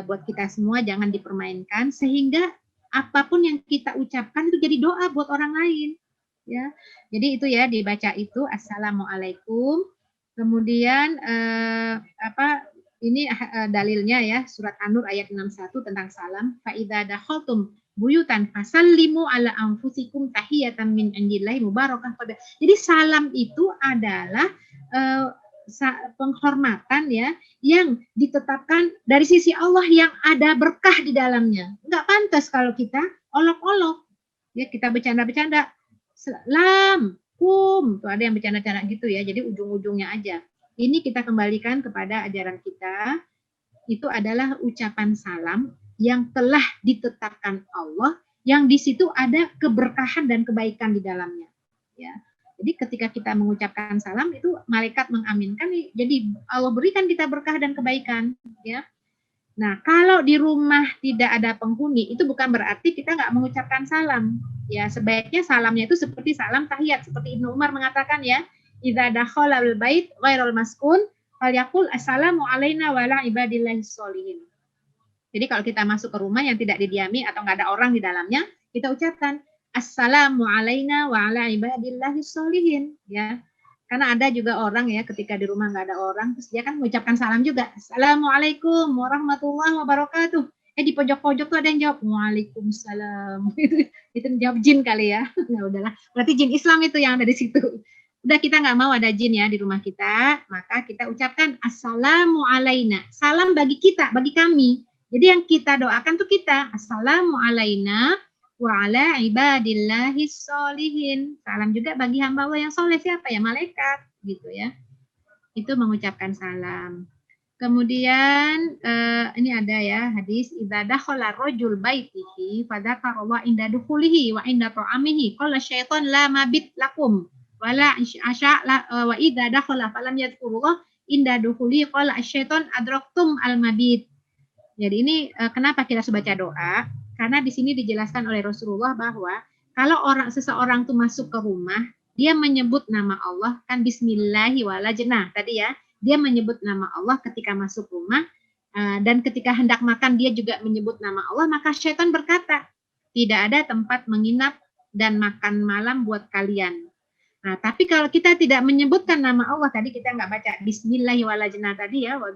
buat kita semua jangan dipermainkan sehingga apapun yang kita ucapkan itu jadi doa buat orang lain. Ya, jadi itu ya dibaca itu assalamualaikum. Kemudian ini dalilnya ya surat An-Nur ayat 61 tentang salam. Fa idza dakhaltum buyutan fasallimu ala anfusikum tahiyatan min indillahi mubarakah. Jadi salam itu adalah penghormatan ya yang ditetapkan dari sisi Allah yang ada berkah di dalamnya. Enggak pantas kalau kita olok-olok. Ya kita bercanda-bercanda. Salam tuh ada yang bercanda-canda gitu ya, jadi ujung-ujungnya aja. Ini kita kembalikan kepada ajaran kita, itu adalah ucapan salam yang telah ditetapkan Allah, yang di situ ada keberkahan dan kebaikan di dalamnya. Ya. Jadi ketika kita mengucapkan salam itu malaikat mengaminkan, jadi Allah berikan kita berkah dan kebaikan. Ya. Nah, kalau di rumah tidak ada penghuni, itu bukan berarti kita nggak mengucapkan salam. Ya, sebaiknya salamnya itu seperti salam tahiyat, seperti Ibnu Umar mengatakan ya, idza dakhala al-bait ghairul maskun falyaqul assalamu alaina wa ala ibadillahis sholihin. Jadi kalau kita masuk ke rumah yang tidak didiami atau nggak ada orang di dalamnya, kita ucapkan assalamu alaina wa ala ibadillahis sholihin, ya. Karena ada juga orang ya ketika di rumah nggak ada orang, terus dia kan mengucapkan salam juga. Assalamualaikum warahmatullahi wabarakatuh. Di pojok-pojok tuh ada yang jawab waalaikumsalam. Itu jawab jin kali ya. Nah udahlah. Berarti jin Islam itu yang ada di situ. Udah kita nggak mau ada jin ya di rumah kita, maka kita ucapkan assalamu alaina. Salam bagi kita, bagi kami. Jadi yang kita doakan tuh kita assalamu alaina wa ala ibadillahis sholihin. Salam juga bagi hamba Allah yang soleh, siapa ya? Malaikat gitu ya. Itu mengucapkan salam. Kemudian ini ada ya hadis idza dakhala rajul baitihi fadzakarallahu inda dukhulihi wa inda ta'amihi qala syaitan la mabit lakum wala asya wa idza dakhala falam yadhkurullah inda dukhulihi qala syaitan adraktum al mabit. Jadi ini kenapa kita harus baca doa? Karena di sini dijelaskan oleh Rasulullah bahwa kalau seseorang tuh masuk ke rumah, dia menyebut nama Allah kan bismillahi walajnah tadi ya. Dia menyebut nama Allah ketika masuk rumah dan ketika hendak makan dia juga menyebut nama Allah, maka syaitan berkata, tidak ada tempat menginap dan makan malam buat kalian. Nah, tapi kalau kita tidak menyebutkan nama Allah, tadi kita nggak baca bismillahi walajnah tadi ya, wa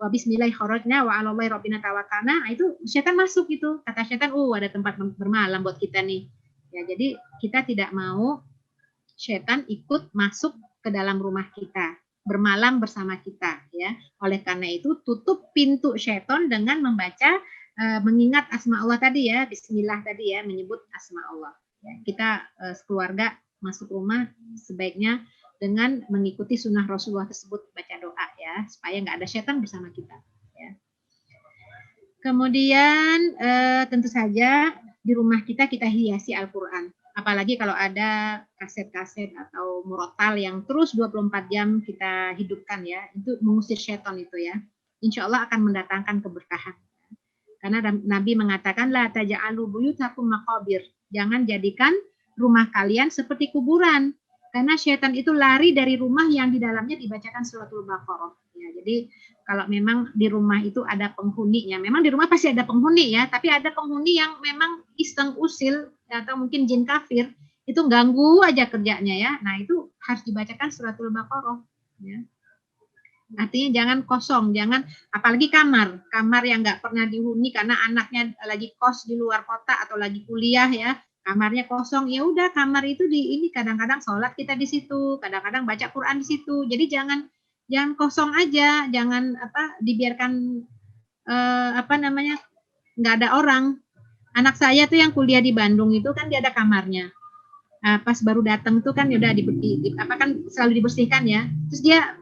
bismillahi kharajna wa 'alallahi rabbina tawakkalna, itu syaitan masuk itu. Kata syaitan, ada tempat bermalam buat kita nih. Ya, jadi kita tidak mau syaitan ikut masuk ke dalam rumah kita, bermalam bersama kita ya. Oleh karena itu tutup pintu syaitan dengan membaca mengingat asma Allah tadi ya, bismillah tadi ya, menyebut asma Allah. Ya, kita sekeluarga masuk rumah sebaiknya dengan mengikuti sunnah Rasulullah tersebut, baca doa ya, supaya nggak ada syaitan bersama kita. Ya. Kemudian tentu saja di rumah kita hiasi Al-Quran. Apalagi kalau ada kaset-kaset atau murotal yang terus 24 jam kita hidupkan ya, itu mengusir syaitan itu ya. Insya Allah akan mendatangkan keberkahan. Karena Nabi mengatakan la taja'alu buyutakum maqabir. Jangan jadikan rumah kalian seperti kuburan. Karena syaitan itu lari dari rumah yang di dalamnya dibacakan suratul Baqarah. Ya, jadi kalau memang di rumah itu ada penghuninya, memang di rumah pasti ada penghuni ya, tapi ada penghuni yang memang iseng usil atau mungkin jin kafir, itu ganggu aja kerjanya ya. Nah itu harus dibacakan suratul Baqarah. Ya. Artinya jangan kosong, jangan apalagi kamar yang nggak pernah dihuni karena anaknya lagi kos di luar kota atau lagi kuliah ya. Kamarnya kosong, ya udah kamar itu ini kadang-kadang sholat kita di situ, kadang-kadang baca Quran di situ. Jadi jangan kosong aja, jangan dibiarkan nggak ada orang. Anak saya tuh yang kuliah di Bandung itu kan dia ada kamarnya. Pas baru datang tuh kan udah kan selalu dibersihkan ya. Terus dia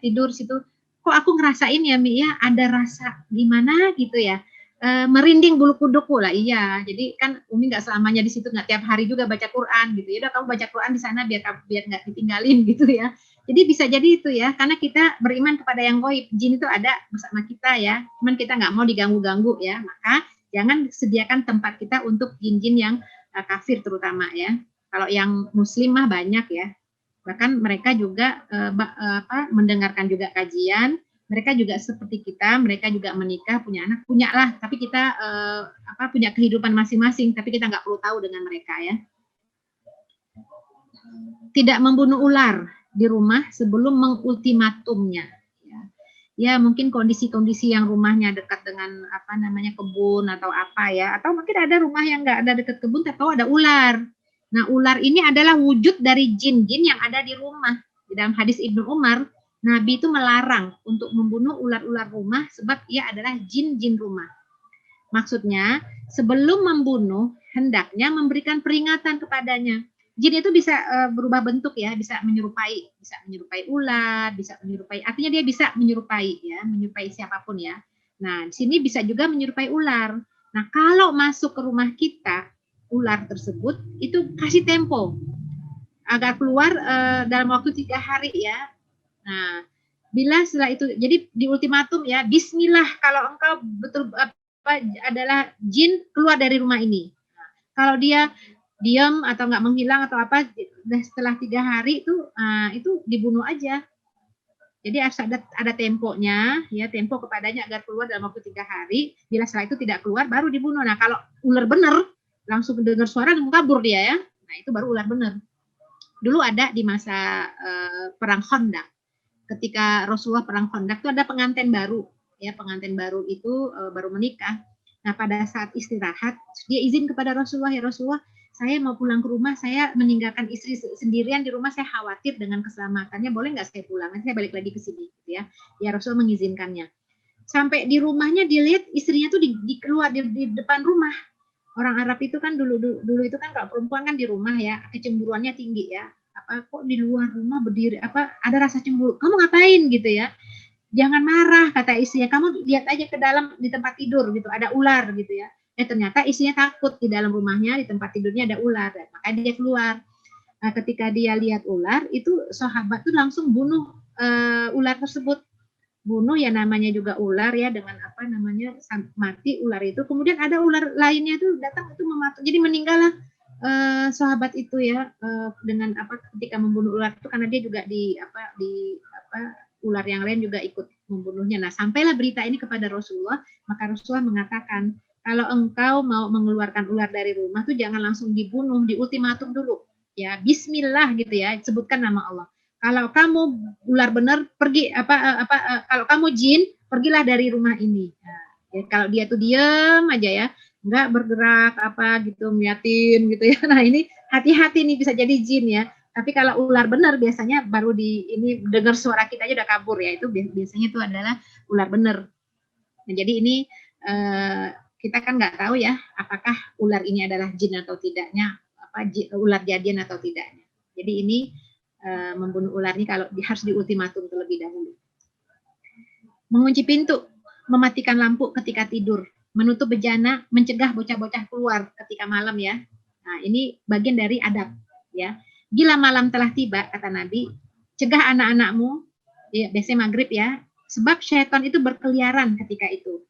tidur situ. Kok aku ngerasain ya Mi ya ada rasa gimana gitu ya. Merinding bulu kuduku lah, iya. Jadi kan Umi nggak selamanya di situ, nggak tiap hari juga baca Quran gitu. Ya udah kamu baca Quran di sana biar nggak ditinggalin gitu ya. Jadi bisa jadi itu ya, karena kita beriman kepada yang gaib. Jin itu ada bersama kita ya, cuman kita nggak mau diganggu-ganggu ya. Maka jangan sediakan tempat kita untuk jin-jin yang kafir terutama ya. Kalau yang Muslim mah banyak ya. Bahkan mereka juga mendengarkan juga kajian. Mereka juga seperti kita, mereka juga menikah, punya anak, punyalah, tapi kita punya kehidupan masing-masing, tapi kita nggak perlu tahu dengan mereka ya. Tidak membunuh ular di rumah sebelum mengultimatumnya. Ya mungkin kondisi-kondisi yang rumahnya dekat dengan kebun atau apa ya, atau mungkin ada rumah yang nggak ada dekat kebun tapi ada ular. Nah ular ini adalah wujud dari jin-jin yang ada di rumah. Di dalam hadis Ibnu Umar, Nabi itu melarang untuk membunuh ular-ular rumah sebab ia adalah jin-jin rumah. Maksudnya, sebelum membunuh, hendaknya memberikan peringatan kepadanya. Jin itu bisa berubah bentuk ya, bisa menyerupai ular, bisa menyerupai, artinya dia bisa menyerupai siapapun ya. Nah, di sini bisa juga menyerupai ular. Nah, kalau masuk ke rumah kita, ular tersebut, itu kasih tempo agar keluar dalam waktu 3 hari ya. Nah, bila setelah itu, jadi di ultimatum ya, Bismillah kalau engkau betul apa adalah jin, keluar dari rumah ini. Nah, kalau dia diam atau nggak menghilang atau apa, setelah 3 hari itu dibunuh aja. Jadi ada temponya, ya tempo kepadanya agar keluar dalam waktu 3 hari. Bila setelah itu tidak keluar, baru dibunuh. Nah, kalau ular benar, langsung dengar suara langsung kabur dia ya. Nah, itu baru ular benar. Dulu ada di masa perang Khandaq. Ketika Rasulullah perang Khandaq itu ada pengantin baru, ya pengantin baru itu baru menikah. Nah, pada saat istirahat, dia izin kepada Rasulullah, ya Rasulullah, saya mau pulang ke rumah, saya meninggalkan istri sendirian di rumah, saya khawatir dengan keselamatannya, boleh nggak saya pulang? Nanti saya balik lagi ke sini, gitu ya. Ya Rasulullah mengizinkannya. Sampai di rumahnya dilihat istrinya tuh di keluar di depan rumah. Orang Arab itu kan dulu itu kan kalau perempuan kan di rumah ya, kecemburuannya tinggi ya. Apa kok di luar rumah berdiri, apa ada rasa cemburu? Kamu ngapain gitu ya? Jangan marah, kata istrinya, kamu lihat aja ke dalam di tempat tidur gitu, ada ular gitu ya. Ternyata istrinya takut, di dalam rumahnya di tempat tidurnya ada ular, makanya dia keluar. Nah, ketika dia lihat ular, itu sahabat tuh langsung bunuh ular tersebut. Bunuh ya, namanya juga ular ya, dengan apa namanya, mati ular itu. Kemudian ada ular lainnya tuh datang itu mematuk, jadi meninggallah sahabat itu ya, dengan apa, ketika membunuh ular itu, karena dia juga di ular yang lain juga ikut membunuhnya. Nah, sampailah berita ini kepada Rasulullah, maka Rasulullah mengatakan, kalau engkau mau mengeluarkan ular dari rumah tuh jangan langsung dibunuh, di ultimatum dulu. Ya, Bismillah gitu ya, sebutkan nama Allah. Kalau kamu ular benar, pergi kalau kamu jin, pergilah dari rumah ini. Nah, ya, kalau dia tuh diam aja ya, nggak bergerak apa gitu, ngeliatin gitu ya. Nah, ini hati-hati nih, bisa jadi jin ya. Tapi kalau ular benar biasanya baru ini dengar suara kita aja udah kabur ya. Itu biasanya itu adalah ular benar. Nah, jadi ini kita kan nggak tahu ya apakah ular ini adalah jin atau tidaknya, ular jadian atau tidaknya. Jadi ini membunuh ular ini kalau harus diultimatum terlebih dahulu. Mengunci pintu, mematikan lampu ketika tidur, menutup bejana, mencegah bocah-bocah keluar ketika malam ya. Nah, ini bagian dari adab ya. Bila malam telah tiba, kata Nabi, cegah anak-anakmu, ya, biasanya maghrib ya, sebab syaitan itu berkeliaran ketika itu.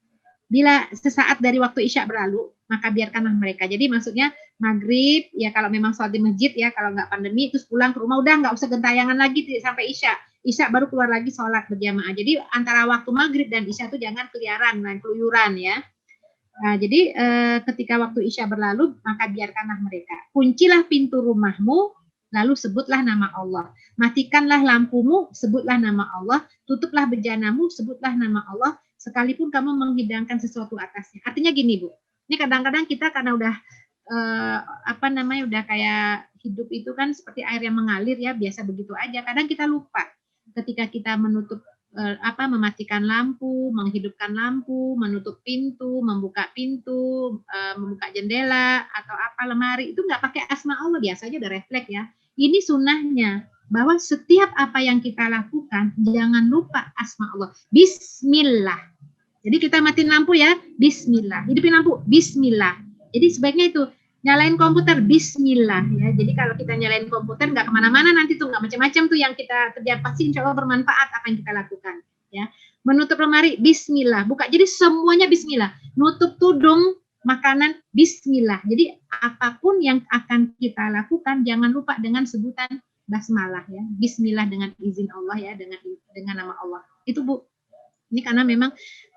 Bila sesaat dari waktu Isya berlalu, maka biarkanlah mereka. Jadi maksudnya maghrib, ya kalau memang sholat di masjid ya, kalau nggak pandemi, terus pulang ke rumah, udah nggak usah gentayangan lagi sampai Isya. Isya baru keluar lagi sholat berjamaah. Jadi antara waktu maghrib dan Isya itu jangan keliaran, keluyuran ya. Nah, jadi ketika waktu Isya berlalu, maka biarkanlah mereka. Kuncilah pintu rumahmu, lalu sebutlah nama Allah. Matikanlah lampumu, sebutlah nama Allah. Tutuplah bejanamu, sebutlah nama Allah. Sekalipun kamu menghidangkan sesuatu atasnya. Artinya gini, Bu. Ini kadang-kadang kita karena udah udah kayak hidup itu kan seperti air yang mengalir ya, biasa begitu aja. Kadang kita lupa ketika kita menutup mematikan lampu, menghidupkan lampu, menutup pintu, membuka pintu, membuka jendela atau lemari, itu nggak pakai asma Allah, biasa aja udah refleks ya. Ini sunnahnya, bahwa setiap apa yang kita lakukan jangan lupa asma Allah. Bismillah. Jadi kita matiin lampu ya, Bismillah. Hidupin lampu, Bismillah. Jadi sebaiknya itu nyalain komputer, Bismillah ya. Jadi kalau kita nyalain komputer nggak kemana-mana nanti tuh, nggak macam-macam tuh yang kita kerja, pasti insya Allah bermanfaat apa yang kita lakukan ya. Menutup lemari, Bismillah. Buka, jadi semuanya Bismillah. Nutup tudung makanan, Bismillah. Jadi apapun yang akan kita lakukan jangan lupa dengan sebutan basmalah ya, Bismillah, dengan izin Allah ya, dengan nama Allah. Itu Bu. Ini karena memang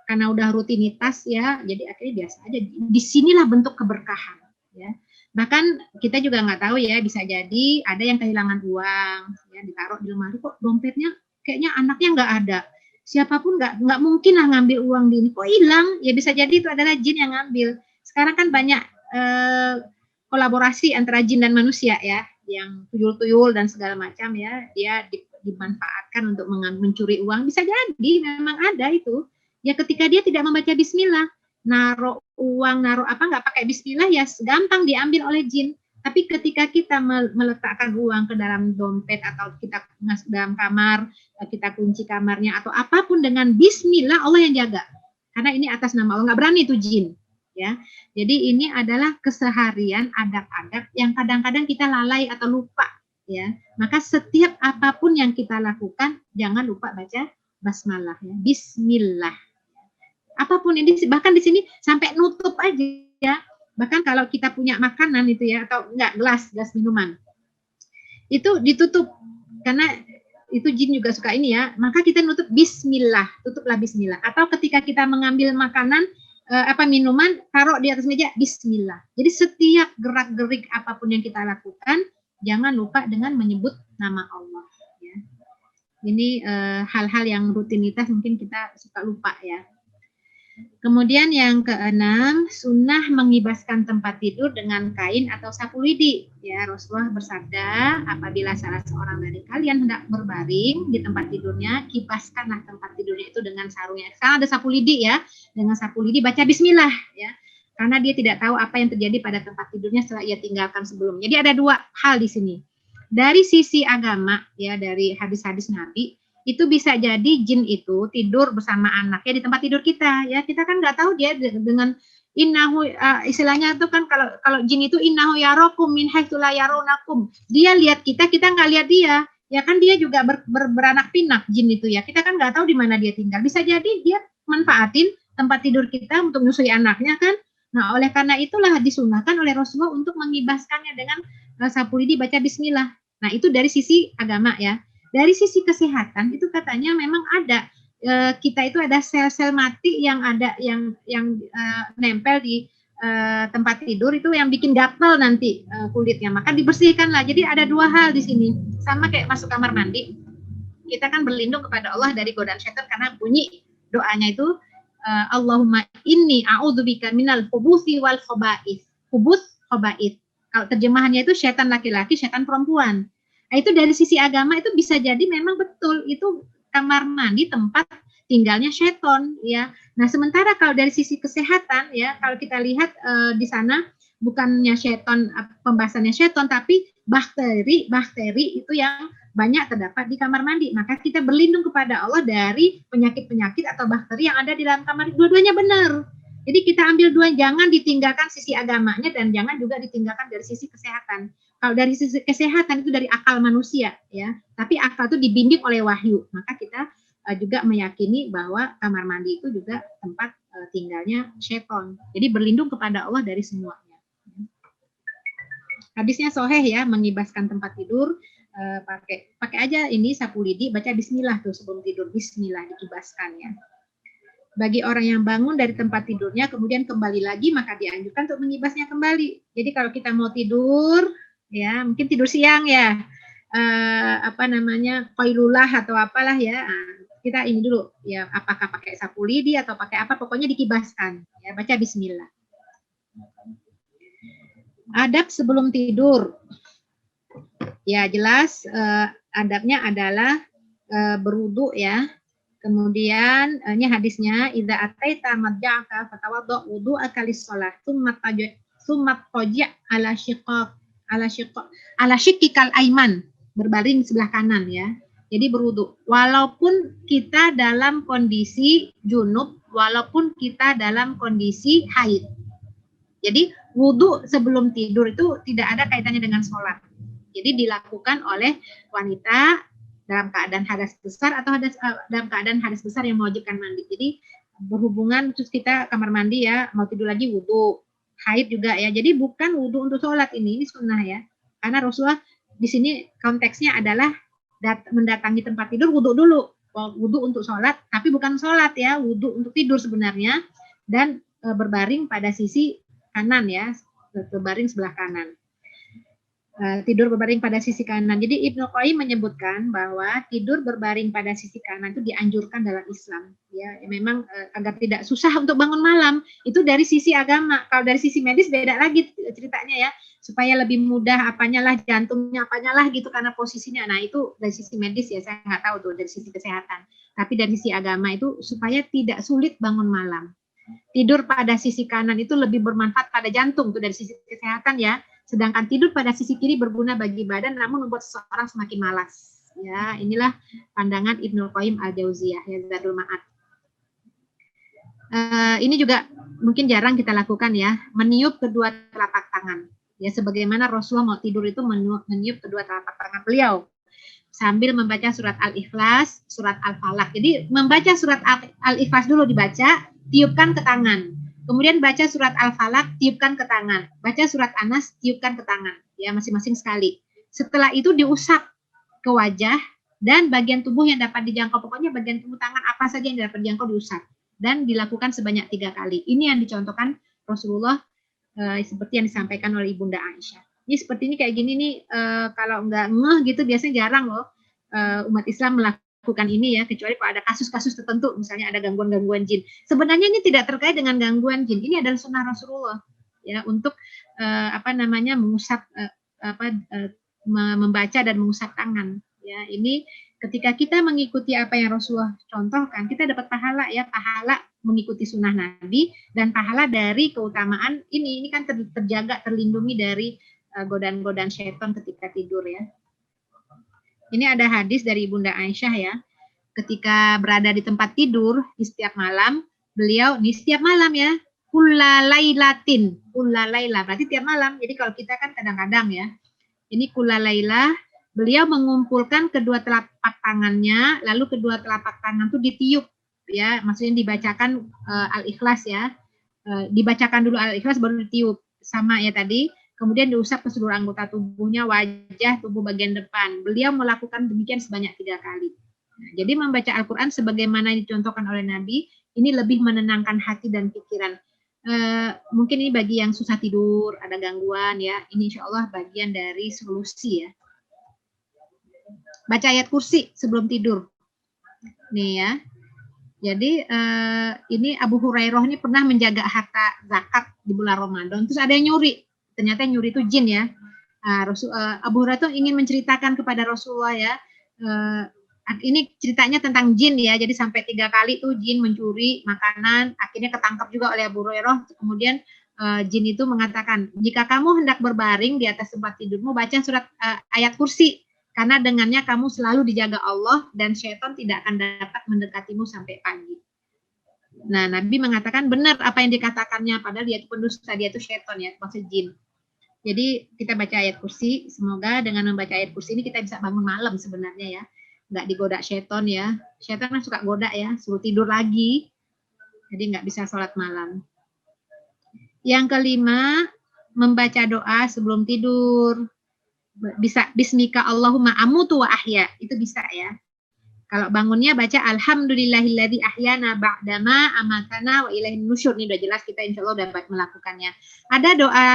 karena udah rutinitas ya, jadi akhirnya biasa aja. Disinilah bentuk keberkahan ya. Bahkan kita juga nggak tahu ya, bisa jadi ada yang kehilangan uang ya, ditaruh di lemari, kok dompetnya kayaknya anaknya nggak ada. Siapapun nggak mungkin lah ngambil uang di ini, kok hilang? Ya bisa jadi itu adalah jin yang ngambil. Sekarang kan banyak kolaborasi antara jin dan manusia ya, yang tuyul-tuyul dan segala macam ya, dia dimanfaatkan untuk mencuri uang. Bisa jadi memang ada itu. Ya ketika dia tidak membaca bismillah, naruh uang, nggak pakai bismillah, ya gampang diambil oleh jin. Tapi ketika kita meletakkan uang ke dalam dompet atau kita masuk dalam kamar, kita kunci kamarnya atau apapun dengan bismillah, Allah yang jaga. Karena ini atas nama Allah, nggak berani itu jin. ya. Jadi ini adalah keseharian adab-adab yang kadang-kadang kita lalai atau lupa, ya. Maka setiap apapun yang kita lakukan jangan lupa baca basmalah, ya. Bismillah. Apapun ini, bahkan di sini sampai nutup aja, ya. Bahkan kalau kita punya makanan itu ya, atau enggak, gelas minuman, itu ditutup karena itu jin juga suka ini ya, maka kita nutup bismillah, tutuplah bismillah. Atau ketika kita mengambil makanan minuman, taruh di atas meja bismillah. Jadi setiap gerak-gerik apapun yang kita lakukan jangan lupa dengan menyebut nama Allah, ya. Ini hal-hal yang rutinitas mungkin kita suka lupa, ya. Kemudian yang keenam, sunnah mengibaskan tempat tidur dengan kain atau sapu lidi. Ya, Rasulullah bersabda, apabila salah seorang dari kalian hendak berbaring di tempat tidurnya, kibaskanlah tempat tidurnya itu dengan sarungnya. Sekarang ada sapu lidi ya, dengan sapu lidi baca bismillah ya. Karena dia tidak tahu apa yang terjadi pada tempat tidurnya setelah ia tinggalkan sebelumnya. Jadi ada dua hal di sini. Dari sisi agama ya, dari hadis-hadis Nabi, itu bisa jadi jin itu tidur bersama anaknya di tempat tidur kita ya. Kita kan nggak tahu dia dengan innahu, istilahnya itu kan kalau jin itu innahu yarakum min haitsu la yarunakum. Dia lihat kita nggak lihat dia. Ya kan dia juga beranak pinak jin itu ya. Kita kan nggak tahu di mana dia tinggal. Bisa jadi dia manfaatin tempat tidur kita untuk menyusui anaknya kan. Nah, oleh karena itulah disunahkan oleh Rasulullah untuk mengibaskannya dengan sapu lidi baca bismillah. Nah, itu dari sisi agama ya. Dari sisi kesehatan itu katanya memang ada kita itu ada sel-sel mati yang ada yang nempel di tempat tidur itu yang bikin gatal nanti kulitnya, maka dibersihkanlah. Jadi ada dua hal di sini, sama kayak masuk kamar mandi, kita kan berlindung kepada Allah dari godaan setan karena bunyi doanya itu Allahumma inni a'udzubika minal khubuthi wal khaba'ith. Khubuth khaba'ith. Kalau terjemahannya itu setan laki-laki, setan perempuan. Nah, itu dari sisi agama itu bisa jadi memang betul itu kamar mandi tempat tinggalnya setan ya. Nah, sementara kalau dari sisi kesehatan ya, kalau kita lihat di sana bukannya setan, pembahasannya setan, tapi bakteri itu yang banyak terdapat di kamar mandi. Maka kita berlindung kepada Allah dari penyakit-penyakit atau bakteri yang ada di dalam kamar. Dua-duanya benar. Jadi kita ambil dua, jangan ditinggalkan sisi agamanya dan jangan juga ditinggalkan dari sisi kesehatan. Kalau dari sisi kesehatan itu dari akal manusia ya, tapi akal itu dibimbing oleh wahyu. Maka kita juga meyakini bahwa kamar mandi itu juga tempat tinggalnya syaitan. Jadi berlindung kepada Allah dari semuanya. Hadisnya sahih ya, mengibaskan tempat tidur pakai aja ini sapu lidi, baca bismillah tuh sebelum tidur, bismillah dikibaskan ya. Bagi orang yang bangun dari tempat tidurnya kemudian kembali lagi, maka dianjurkan untuk mengibasnya kembali. Jadi kalau kita mau tidur ya, mungkin tidur siang ya, qailulah atau apalah ya, kita ini dulu ya, apakah pakai sapu lidi atau pakai apa, pokoknya dikibaskan ya, baca bismillah. Adab sebelum tidur ya, jelas adabnya adalah berwudu ya. Kemudian ini hadisnya, idza ataita madja'aka fatawadda wudu'aka lis-shalah tsumma taji' ala syiqqikal aiman, berbaring sebelah kanan ya. Jadi berwudu walaupun kita dalam kondisi junub, walaupun kita dalam kondisi haid. Jadi wudu sebelum tidur itu tidak ada kaitannya dengan sholat. Jadi dilakukan oleh wanita dalam keadaan hadas besar atau dalam keadaan hadas besar yang mewajibkan mandi. Jadi berhubungan, terus kita kamar mandi ya, mau tidur lagi wudu, haid juga ya. Jadi bukan wudu untuk sholat, ini sunnah ya. Karena Rasulullah di sini konteksnya adalah mendatangi tempat tidur wudu dulu. Wudu untuk sholat, tapi bukan sholat ya, wudu untuk tidur sebenarnya. Dan berbaring pada sisi kanan ya, berbaring sebelah kanan. Tidur berbaring pada sisi kanan. Jadi Ibnu Qayyim menyebutkan bahwa tidur berbaring pada sisi kanan itu dianjurkan dalam Islam. Ya, memang agar tidak susah untuk bangun malam. Itu dari sisi agama. Kalau dari sisi medis beda lagi ceritanya ya. Supaya lebih mudah apanyalah, jantungnya apanyalah gitu karena posisinya. Nah, itu dari sisi medis ya, saya nggak tahu tuh dari sisi kesehatan. Tapi dari sisi agama itu supaya tidak sulit bangun malam. Tidur pada sisi kanan itu lebih bermanfaat pada jantung tuh dari sisi kesehatan ya. Sedangkan tidur pada sisi kiri berguna bagi badan namun membuat seseorang semakin malas. Ya, inilah pandangan Ibnu Qayyim al-Jauziyah ya, Zadul Ma'ad. Ini juga mungkin jarang kita lakukan ya, meniup kedua telapak tangan. Ya, sebagaimana Rasulullah mau tidur itu meniup kedua telapak tangan beliau sambil membaca surat Al-Ikhlas, surat Al-Falaq. Jadi membaca surat Al-Ikhlas dulu dibaca, tiupkan ke tangan. Kemudian baca surat Al-Falaq, tiupkan ke tangan. Baca surat Anas, tiupkan ke tangan. Ya, masing-masing sekali. Setelah itu diusap ke wajah dan bagian tubuh yang dapat dijangkau. Pokoknya bagian tubuh tangan apa saja yang dapat dijangkau diusap. Dan dilakukan sebanyak 3 kali. Ini yang dicontohkan Rasulullah seperti yang disampaikan oleh Ibunda Aisyah. Ini seperti ini kayak gini nih, kalau nggak ngeh gitu biasanya jarang loh umat Islam melakukan ini ya, kecuali kalau ada kasus-kasus tertentu, misalnya ada gangguan-gangguan jin. Sebenarnya ini tidak terkait dengan gangguan jin, ini adalah sunnah Rasulullah ya untuk mengusap membaca dan mengusap tangan ya. Ini ketika kita mengikuti apa yang Rasulullah contohkan, kita dapat pahala ya, pahala mengikuti sunnah Nabi dan pahala dari keutamaan ini kan terjaga, terlindungi dari godaan-godaan syaitan ketika tidur ya. Ini ada hadis dari Bunda Aisyah ya, ketika berada di tempat tidur di setiap malam, beliau di setiap malam ya, kullalailatin, kullalaila berarti tiap malam. Jadi kalau kita kan kadang-kadang ya, ini kullalaila, beliau mengumpulkan kedua telapak tangannya, lalu kedua telapak tangan itu ditiup ya, maksudnya dibacakan Al-Ikhlas ya, dibacakan dulu Al-Ikhlas baru ditiup, sama ya tadi. Kemudian diusap ke seluruh anggota tubuhnya, wajah, tubuh bagian depan. Beliau melakukan demikian sebanyak 3 kali. Nah, jadi membaca Al-Quran sebagaimana dicontohkan oleh Nabi, ini lebih menenangkan hati dan pikiran. Mungkin ini bagi yang susah tidur, ada gangguan ya, ini insya Allah bagian dari solusi ya. Baca ayat kursi sebelum tidur. Nih ya. Jadi ini Abu Hurairah ini pernah menjaga harta zakat di bulan Ramadan. Terus ada yang nyuri. Ternyata yang nyuri itu jin ya. Abu Hurairah itu ingin menceritakan kepada Rasulullah ya. Ini ceritanya tentang jin ya. Jadi sampai 3 kali tuh jin mencuri makanan. Akhirnya ketangkap juga oleh Abu Hurairah. Kemudian jin itu mengatakan, jika kamu hendak berbaring di atas tempat tidurmu, baca surat ayat kursi. Karena dengannya kamu selalu dijaga Allah dan syaitan tidak akan dapat mendekatimu sampai pagi. Nah, Nabi mengatakan benar apa yang dikatakannya, padahal dia itu pendusta, dia itu syaitan ya, maksud jin. Jadi kita baca ayat kursi, semoga dengan membaca ayat kursi ini kita bisa bangun malam sebenarnya ya. Nggak digoda syaitan ya. Syaitan kan suka goda ya, suruh tidur lagi. Jadi nggak bisa sholat malam. Yang kelima, membaca doa sebelum tidur. Bisa bismika Allahumma amutu wa ahya, itu bisa ya. Kalau bangunnya baca alhamdulillahilladzi ahyana ba'dama amatana wa ilaihin nusyur. Ini udah jelas kita insya Allah dapat melakukannya. Ada doa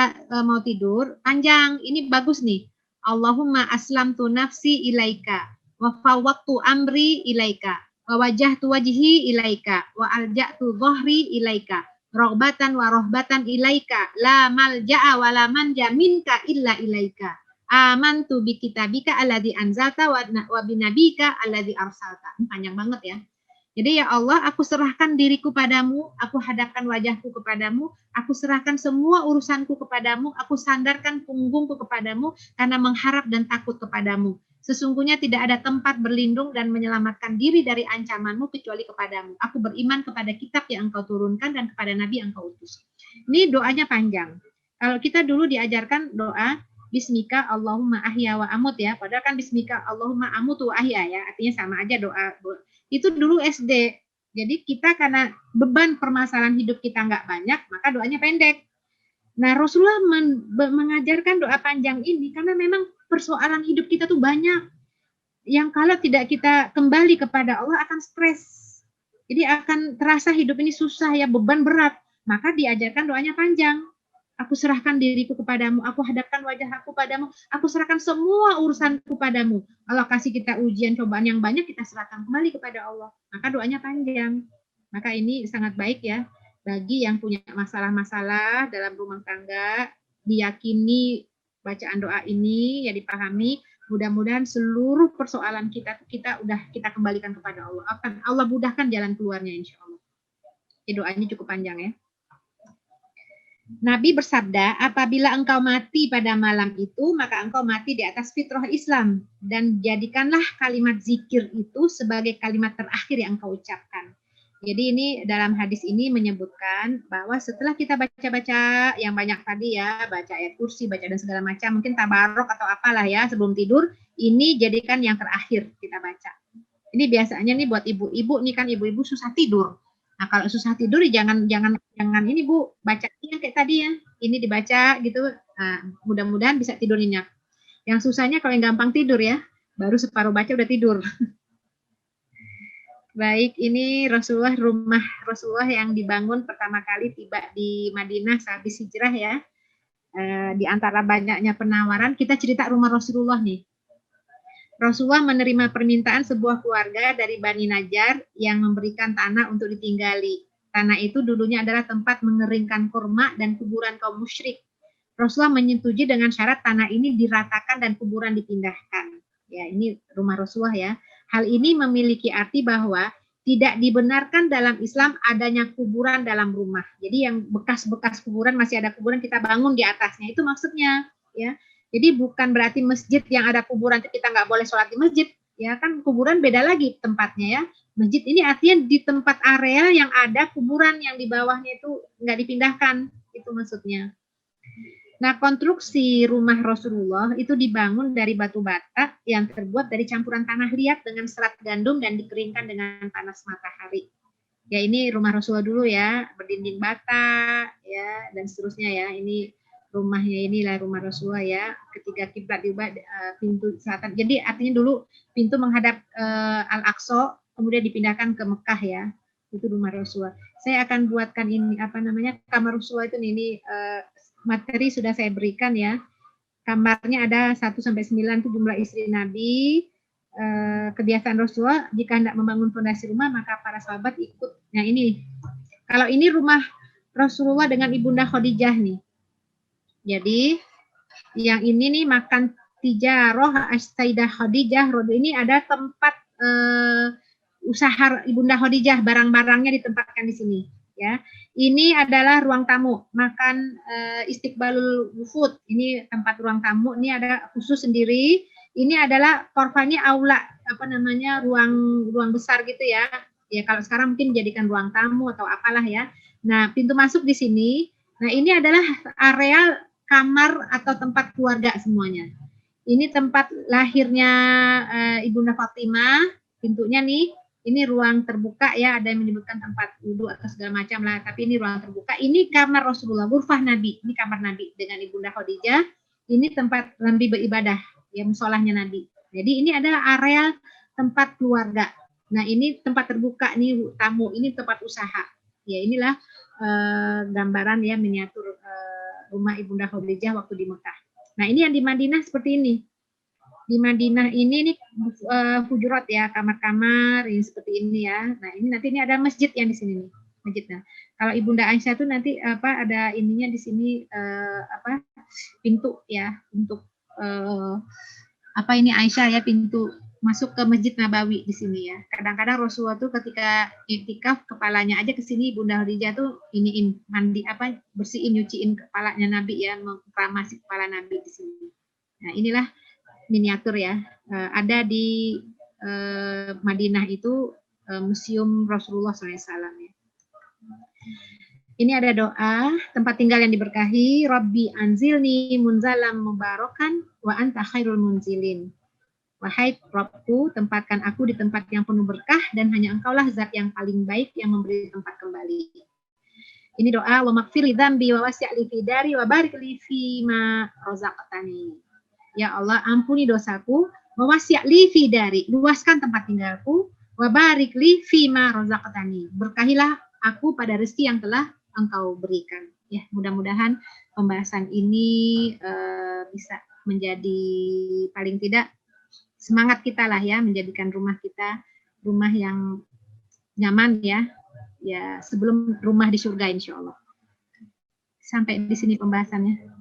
mau tidur panjang, ini bagus nih. Allahumma aslamtu nafsi ilaika wa fawwaqtu amri ilaika wa wajjahtu wajhi ilaika wa alja'tu dhahri ilaika raghbatan wa rahbatan ilaika la malja'a wa la manja minka illa ilaika. Amantu bi kitabika alladzi anzalta wa binabika alladzi arsalta. Panjang banget ya. Jadi ya Allah, aku serahkan diriku padamu, aku hadapkan wajahku kepadamu, aku serahkan semua urusanku kepadamu, aku sandarkan punggungku kepadamu karena mengharap dan takut kepadamu. Sesungguhnya tidak ada tempat berlindung dan menyelamatkan diri dari ancamanmu kecuali kepadamu. Aku beriman kepada kitab yang engkau turunkan dan kepada nabi yang engkau utus. Ini doanya panjang. Kalau kita dulu diajarkan doa Bismika Allahumma ahya wa amut ya. Padahal kan Bismika Allahumma amut wa ahya ya. Artinya sama aja doa. Itu dulu SD. Jadi kita karena beban permasalahan hidup kita nggak banyak, maka doanya pendek. Nah Rasulullah mengajarkan doa panjang ini karena memang persoalan hidup kita tuh banyak. Yang kalau tidak kita kembali kepada Allah akan stres. Jadi akan terasa hidup ini susah ya, beban berat. Maka diajarkan doanya panjang. Aku serahkan diriku kepadamu, aku hadapkan wajah aku padamu, aku serahkan semua urusanku padamu. Allah kasih kita ujian, cobaan yang banyak, kita serahkan kembali kepada Allah. Maka doanya panjang. Maka ini sangat baik ya, bagi yang punya masalah-masalah dalam rumah tangga, diyakini bacaan doa ini, ya dipahami, mudah-mudahan seluruh persoalan kita kembalikan kepada Allah. Akan Allah mudahkan jalan keluarnya insya Allah. Jadi doanya cukup panjang ya. Nabi bersabda, apabila engkau mati pada malam itu, maka engkau mati di atas fitrah Islam. Dan jadikanlah kalimat zikir itu sebagai kalimat terakhir yang engkau ucapkan. Jadi ini dalam hadis ini menyebutkan bahwa setelah kita baca-baca yang banyak tadi ya, baca ayat kursi, baca dan segala macam, mungkin tabarok atau apalah ya sebelum tidur, ini jadikan yang terakhir kita baca. Ini biasanya nih buat ibu-ibu nih kan, ibu-ibu susah tidur. Nah, kalau susah tidur jangan ini Bu, bacanya kayak tadi ya. Ini dibaca gitu. Nah, mudah-mudahan bisa tidur nyenyak. Yang susahnya kalau yang gampang tidur ya, baru separuh baca udah tidur. Baik, ini rumah Rasulullah yang dibangun pertama kali tiba di Madinah sehabis hijrah ya. Di antara banyaknya penawaran, kita cerita rumah Rasulullah nih. Rasulullah menerima permintaan sebuah keluarga dari Bani Najjar yang memberikan tanah untuk ditinggali. Tanah itu dulunya adalah tempat mengeringkan kurma dan kuburan kaum musyrik. Rasulullah menyetujui dengan syarat tanah ini diratakan dan kuburan dipindahkan. Ya, ini rumah Rasulullah ya. Hal ini memiliki arti bahwa tidak dibenarkan dalam Islam adanya kuburan dalam rumah. Jadi yang bekas-bekas kuburan, masih ada kuburan, kita bangun di atasnya. Itu maksudnya ya. Jadi bukan berarti masjid yang ada kuburan kita nggak boleh sholat di masjid. Ya kan, kuburan beda lagi tempatnya ya. Masjid ini artinya di tempat area yang ada kuburan yang di bawahnya itu nggak dipindahkan. Itu maksudnya. Nah, konstruksi rumah Rasulullah itu dibangun dari batu bata yang terbuat dari campuran tanah liat dengan serat gandum dan dikeringkan dengan panas matahari. Ya, ini rumah Rasulullah dulu ya, berdinding bata ya dan seterusnya ya. Ini rumahnya, inilah rumah Rasulullah ya. Ketika kiblat diubah pintu selatan. Jadi artinya dulu pintu menghadap Al-Aqsa, kemudian dipindahkan ke Mekah ya. Itu rumah Rasulullah. Saya akan buatkan ini kamar Rasulullah itu ini materi sudah saya berikan ya. Kamarnya ada 1 sampai 9 itu jumlah istri Nabi. Kebiasaan Rasulullah jika hendak membangun fondasi rumah maka para sahabat ikut. Nah ini, kalau ini rumah Rasulullah dengan Ibunda Khadijah nih. Jadi yang ini nih makan tijarah As-Sayyidah Khadijah. Ini ada tempat usaha Ibunda Khadijah, barang-barangnya ditempatkan di sini. Ya, ini adalah ruang tamu, makan istiqbalul wufud. Ini tempat ruang tamu. Ini ada khusus sendiri. Ini adalah korfannya aula, ruang besar gitu ya. Ya kalau sekarang mungkin dijadikan ruang tamu atau apalah ya. Nah, pintu masuk di sini. Nah, ini adalah area kamar atau tempat keluarga semuanya. Ini tempat lahirnya Ibunda Fatimah. Pintunya nih. Ini ruang terbuka ya, ada yang menyebutkan tempat wudhu atau segala macam lah, tapi ini ruang terbuka. Ini kamar Rasulullah, ghurfah Nabi, ini kamar Nabi dengan Ibunda Khadijah. Ini tempat Nabi beribadah, ya musolahnya Nabi. Jadi ini adalah area tempat keluarga. Nah ini tempat terbuka nih tamu, ini tempat usaha. Ya inilah gambaran ya miniatur rumah Ibunda Khadijah waktu di Mekah. Nah ini yang di Madinah seperti ini. Di Madinah ini nih hujurat ya, kamar-kamar ini seperti ini ya. Nah, ini nanti ini ada masjid yang di sini nih, masjidnya. Kalau Ibunda Aisyah tuh nanti ada ininya di sini pintu ya untuk ini Aisyah ya, pintu masuk ke Masjid Nabawi di sini ya. Kadang-kadang Rasulullah tuh ketika iktikaf kepalanya aja ke sini, Bunda Khadijah tuh mandi bersihin, nyuciin kepalanya Nabi ya, mengkramasi kepala Nabi di sini. Nah, inilah miniatur ya, ada di Madinah itu Museum Rasulullah SAW ya. Ini ada doa, tempat tinggal yang diberkahi, Rabbi anzilni munzalam mubarakan wa anta khairul munzilin. Wahai Rabbku, tempatkan aku di tempat yang penuh berkah dan hanya engkaulah zat yang paling baik yang memberi tempat kembali. Ini doa, wa maghfirli dzambi wa wasi'li fi dari wa barik li fi ma razaqtani. Ya Allah, ampuni dosaku, wasi'li fi dari, luaskan tempat tinggalku, wa barik li fi ma razaqtani. Berkahilah aku pada rezeki yang telah engkau berikan. Ya, mudah-mudahan pembahasan ini bisa menjadi paling tidak semangat kita lah ya, menjadikan rumah kita rumah yang nyaman ya. Ya, sebelum rumah di surga insya Allah. Sampai di sini pembahasannya.